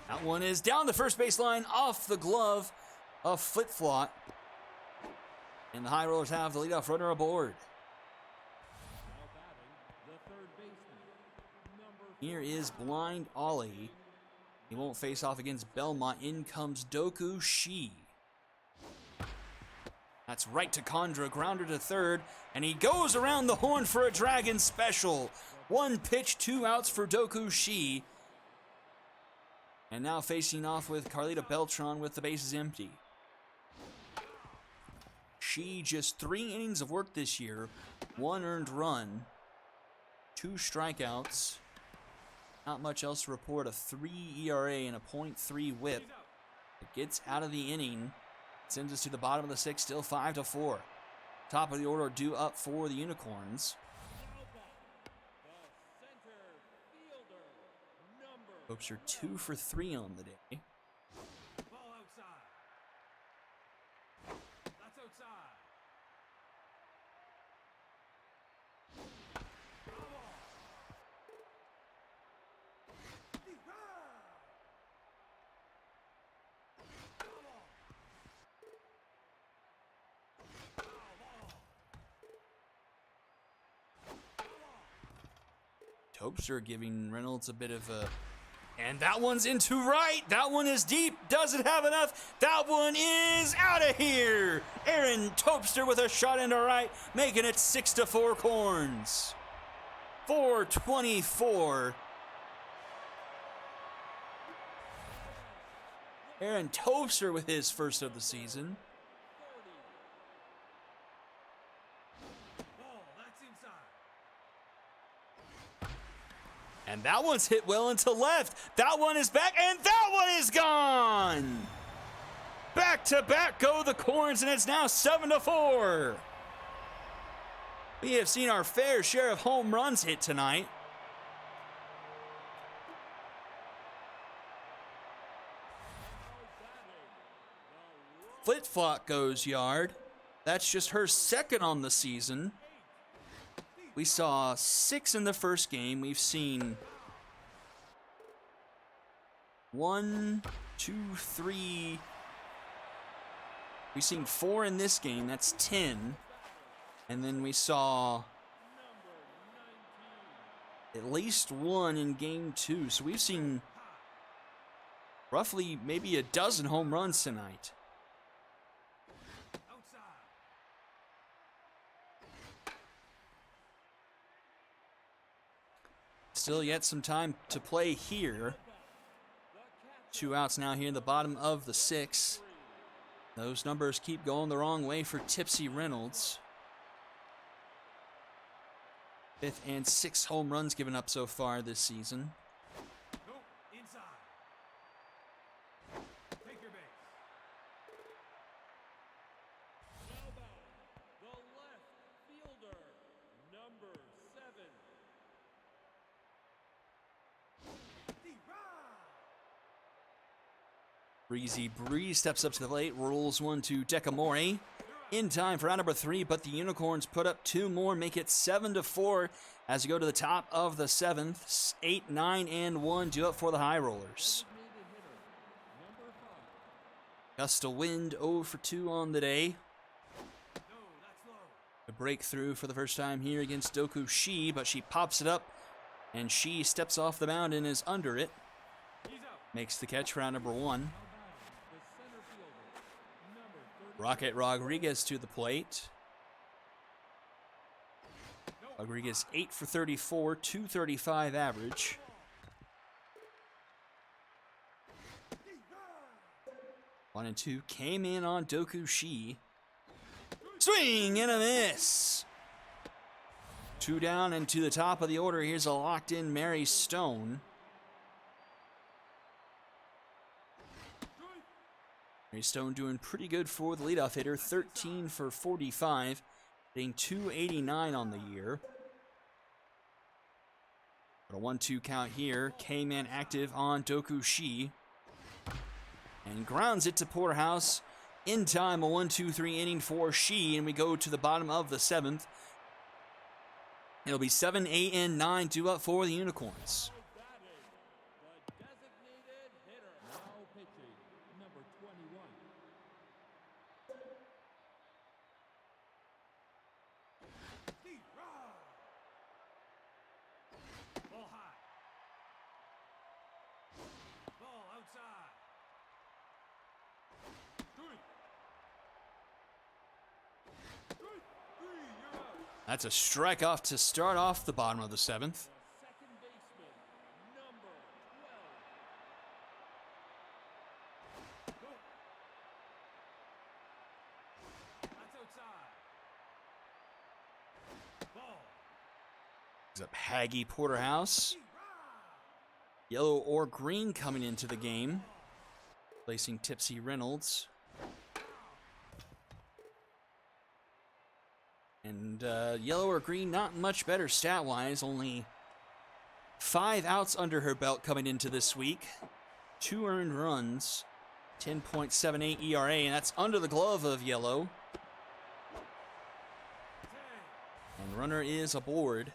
That one is down the first baseline, off the glove of Flitflot. And the High Rollers have the leadoff runner aboard. Here is Blind Ollie. He won't face off against Belmont. In comes Doku Shi. That's right to Condra, grounder to third, and he goes around the horn for a Dragon special. 1 pitch, 2 outs for Doku Shi. And now facing off with Carlita Beltran with the bases empty. Shi just 3 innings of work this year, 1 earned run, 2 strikeouts. Not much else to report. A 3 ERA and a .3 whip. It gets out of the inning. Sends us to the bottom of the 6th, still 5-4. Top of the order due up for the Unicorns. Hopes are 2 for 3 on the day. Ball outside. That's outside. Topster giving Reynolds a bit of a... And that one's into right. That one is deep. Doesn't have enough. That one is out of here. Aaron Topster with a shot into right, making it 6-4 Corns. 4:24. Aaron Topster with his first of the season. And that one's hit well into left. That one is back, and that one is gone. Back to back go the Corns, and it's now 7-4. We have seen our fair share of home runs hit tonight. Flitflot goes yard. That's just her 2nd on the season. We saw 6 in the first game. We've seen 1, 2, 3. We've seen 4 in this game. That's 10. And then we saw at least 1 in game 2. So we've seen roughly maybe a dozen home runs tonight. Still yet some time to play here. 2 outs now here in the bottom of the 6th. Those numbers keep going the wrong way for Tipsy Reynolds. 5th and 6th home runs given up so far this season. Breezy Breeze steps up to the plate, rolls one to Decamore. In time for out number 3, but the Unicorns put up 2 more, make it 7-4 as we go to the top of the 7th. 8, 9, and 1 due up for the High Rollers. Gust of wind 0 for 2 on the day. A breakthrough for the first time here against Doku Shi, but she pops it up, and Shi steps off the mound and is under it. Makes the catch for round number 1. Rocket Rodriguez to the plate. Rodriguez 8 for 34, 235 average. One and 2 came in on Doku Shi. Swing and a miss. 2 down and to the top of the order. Here's a locked in Mary Stone. Mary Stone doing pretty good for the leadoff hitter, 13 for 45, hitting .289 on the year. But a 1-2 count here. K-Man active on Doku Shi. And grounds it to Porterhouse. In time, a 1-2-3 inning for Shi, and we go to the bottom of the 7th. It'll be 7, 8, and 9 due up for the Unicorns. That's a strikeout to start off the bottom of the 7th. Brings up Haggy Porterhouse. Yellow or green coming into the game. Placing Tipsy Reynolds. And yellow or green, not much better stat-wise. Only 5 outs under her belt coming into this week. 2 earned runs. 10.78 ERA, and that's under the glove of yellow. And runner is aboard.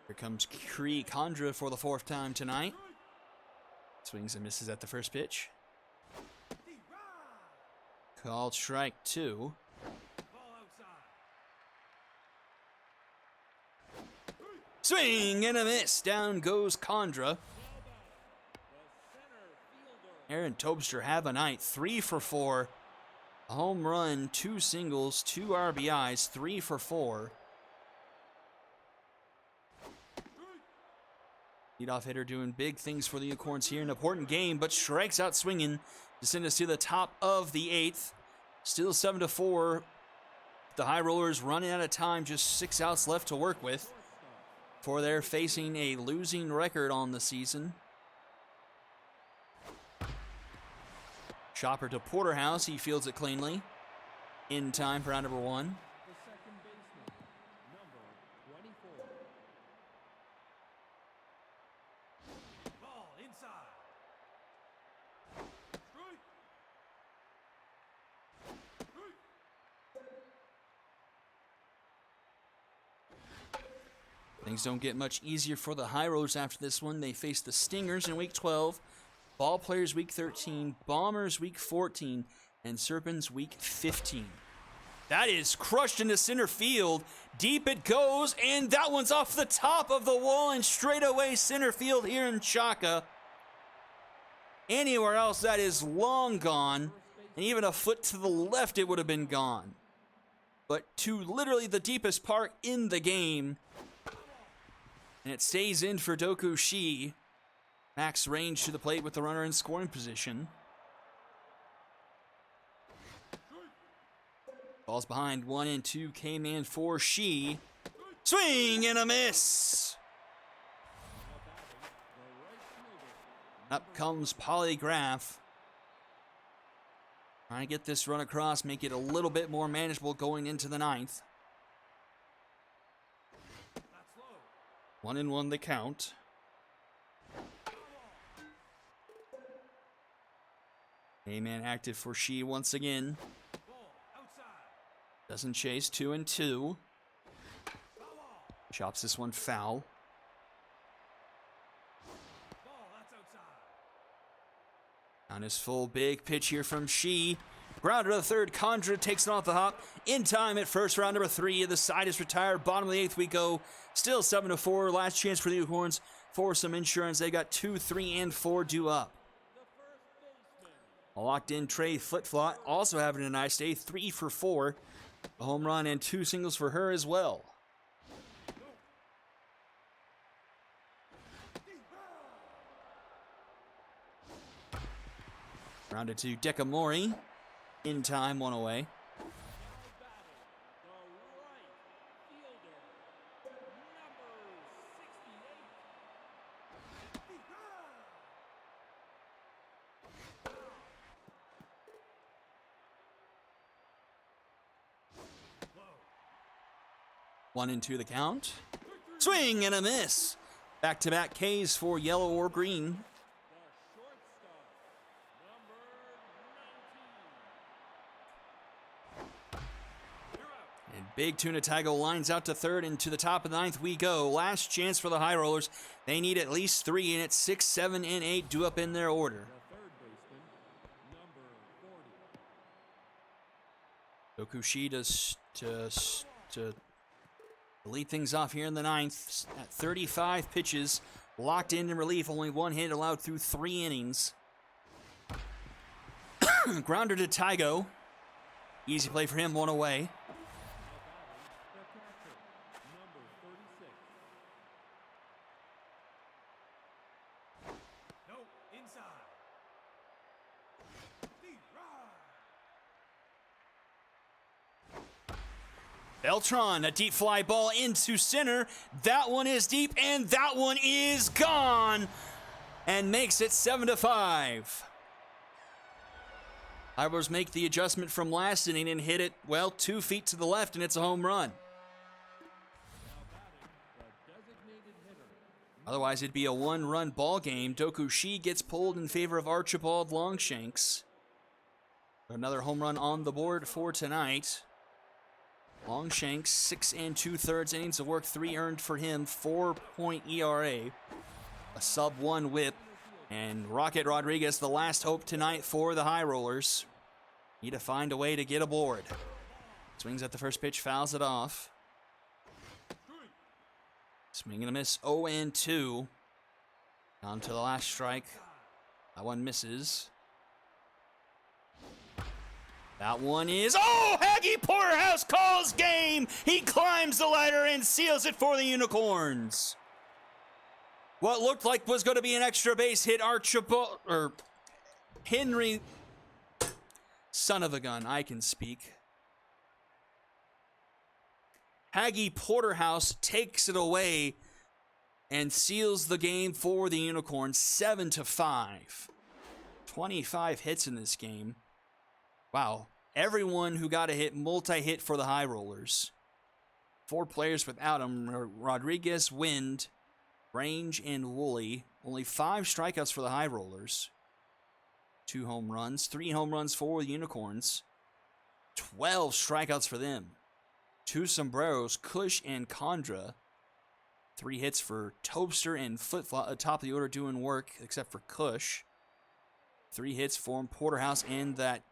Here comes Cree Condra for the 4th time tonight. Swings and misses at the first pitch. Called strike 2. Swing and a miss. Down goes Condra. Aaron Tobster have a night. 3 for 4. A home run, 2 singles, 2 RBIs, 3 for 4. Leadoff hitter doing big things for the Unicorns here. An important game, but strikes out swinging to send us to the top of the 8th. Still 7-4. The High Rollers running out of time. Just 6 outs left to work with. For they're facing a losing record on the season. Chopper to Porterhouse. He fields it cleanly. In time for round number 1. Things don't get much easier for the High Rollers after this one. They face the Stingers in Week 12, Ball Players Week 13, Bombers Week 14, and Serpents Week 15. That is crushed into center field. Deep it goes, and that one's off the top of the wall and straight away center field here in Chaka. Anywhere else, that is long gone. And even a foot to the left, it would have been gone. But to literally the deepest part in the game. And it stays in for Doku Shi. Max range to the plate with the runner in scoring position. Balls behind 1-2, K-Man for Shi. Swing and a miss. Up comes Polygraph. Trying to get this run across, make it a little bit more manageable going into the ninth. 1-1 the count. K-Man active for Shi once again. Doesn't chase, 2-2. Chops this one foul. On his full big pitch here from Shi. Grounder to the third. Condra takes it off the hop. In time at first, round number 3. The side is retired. Bottom of the 8th we go. Still 7-4. Last chance for the Unicorns for some insurance. They got 2, 3, and 4 due up. A locked in Trey Flitflot also having a nice day. 3 for 4. A home run and 2 singles for her as well. Rounded to Dekamori. In time, 1 away. One and 2 the count. Swing and a miss. Back-to-back Ks for yellow or green. And Big Tuna Taigo lines out to third, and to the top of the 9th we go. Last chance for the High Rollers. They need at least 3, and it's 6, 7, and 8 due up in their order. Dokushi does to lead things off here in the 9th. At 35 pitches, locked in relief. Only 1 hit allowed through 3 innings. Grounder to Taigo. Easy play for him, 1 away. Beltran, a deep fly ball into center. That one is deep, and that one is gone. And makes it 7-5. Ivors make the adjustment from last inning and hit it, well, 2 feet to the left, and it's a home run. Otherwise, it'd be a 1-run ball game. Doku Shi gets pulled in favor of Archibald Longshanks. Another home run on the board for tonight. Longshanks, 6 2/3 innings of work, 3 earned for him, 4-point ERA, a sub-1 whip, and Rocket Rodriguez, the last hope tonight for the High Rollers. Need to find a way to get aboard. Swings at the first pitch, fouls it off. Swing and a miss, 0-2. On to the last strike. That one misses. That one is, oh, Haggy Porterhouse calls game. He climbs the ladder and seals it for the Unicorns. What looked like was going to be an extra base hit, Archibald, or Henry, son of a gun, I can speak. Haggy Porterhouse takes it away and seals the game for the Unicorns, 7-5. 25 hits in this game. Wow. Everyone who got a hit, multi-hit for the High Rollers. 4 players without him, Rodriguez, Wind, Range, and Woolley. Only 5 strikeouts for the High Rollers. 2 home runs, 3 home runs for the Unicorns. 12 strikeouts for them. 2 sombreros, Kush and Condra. 3 hits for Toaster and Footflot atop the order doing work, except for Kush. 3 hits for Porterhouse and that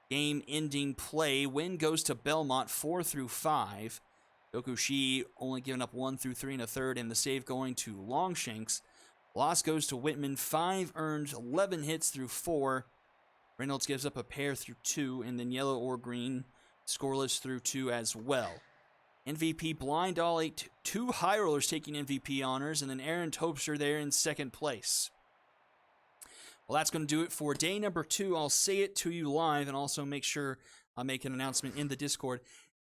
game-ending play. Win goes to Belmont, 4-5. Doku Shi only giving up 1 through 3 1/3, and the save going to Longshanks, Loss goes to Whitman. 5 earned, 11 hits through 4. Reynolds gives up a pair through 2, and then yellow or green scoreless through 2 as well. MVP Blind All 8, 2 high rollers taking MVP honors, and then Aaron Topster there in second place. Well, that's going to do it for day number 2. I'll say it to you live and also make sure I make an announcement in the Discord.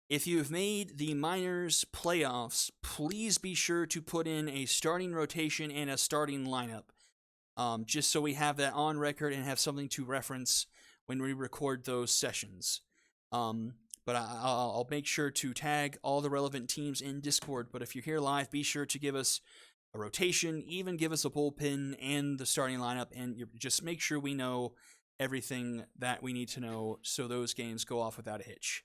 If you have made the minors playoffs, please be sure to put in a starting rotation and a starting lineup, just so we have that on record and have something to reference when we record those sessions. But I'll make sure to tag all the relevant teams in Discord. But if you're here live, be sure to give us a rotation, even give us a bullpen and the starting lineup, and just make sure we know everything that we need to know so those games go off without a hitch.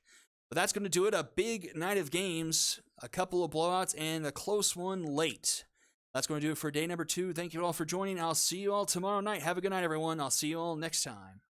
But that's going to do it. A big night of games, a couple of blowouts, and a close one late. That's going to do it for day number 2. Thank you all for joining. I'll see you all tomorrow night. Have a good night, everyone. I'll see you all next time.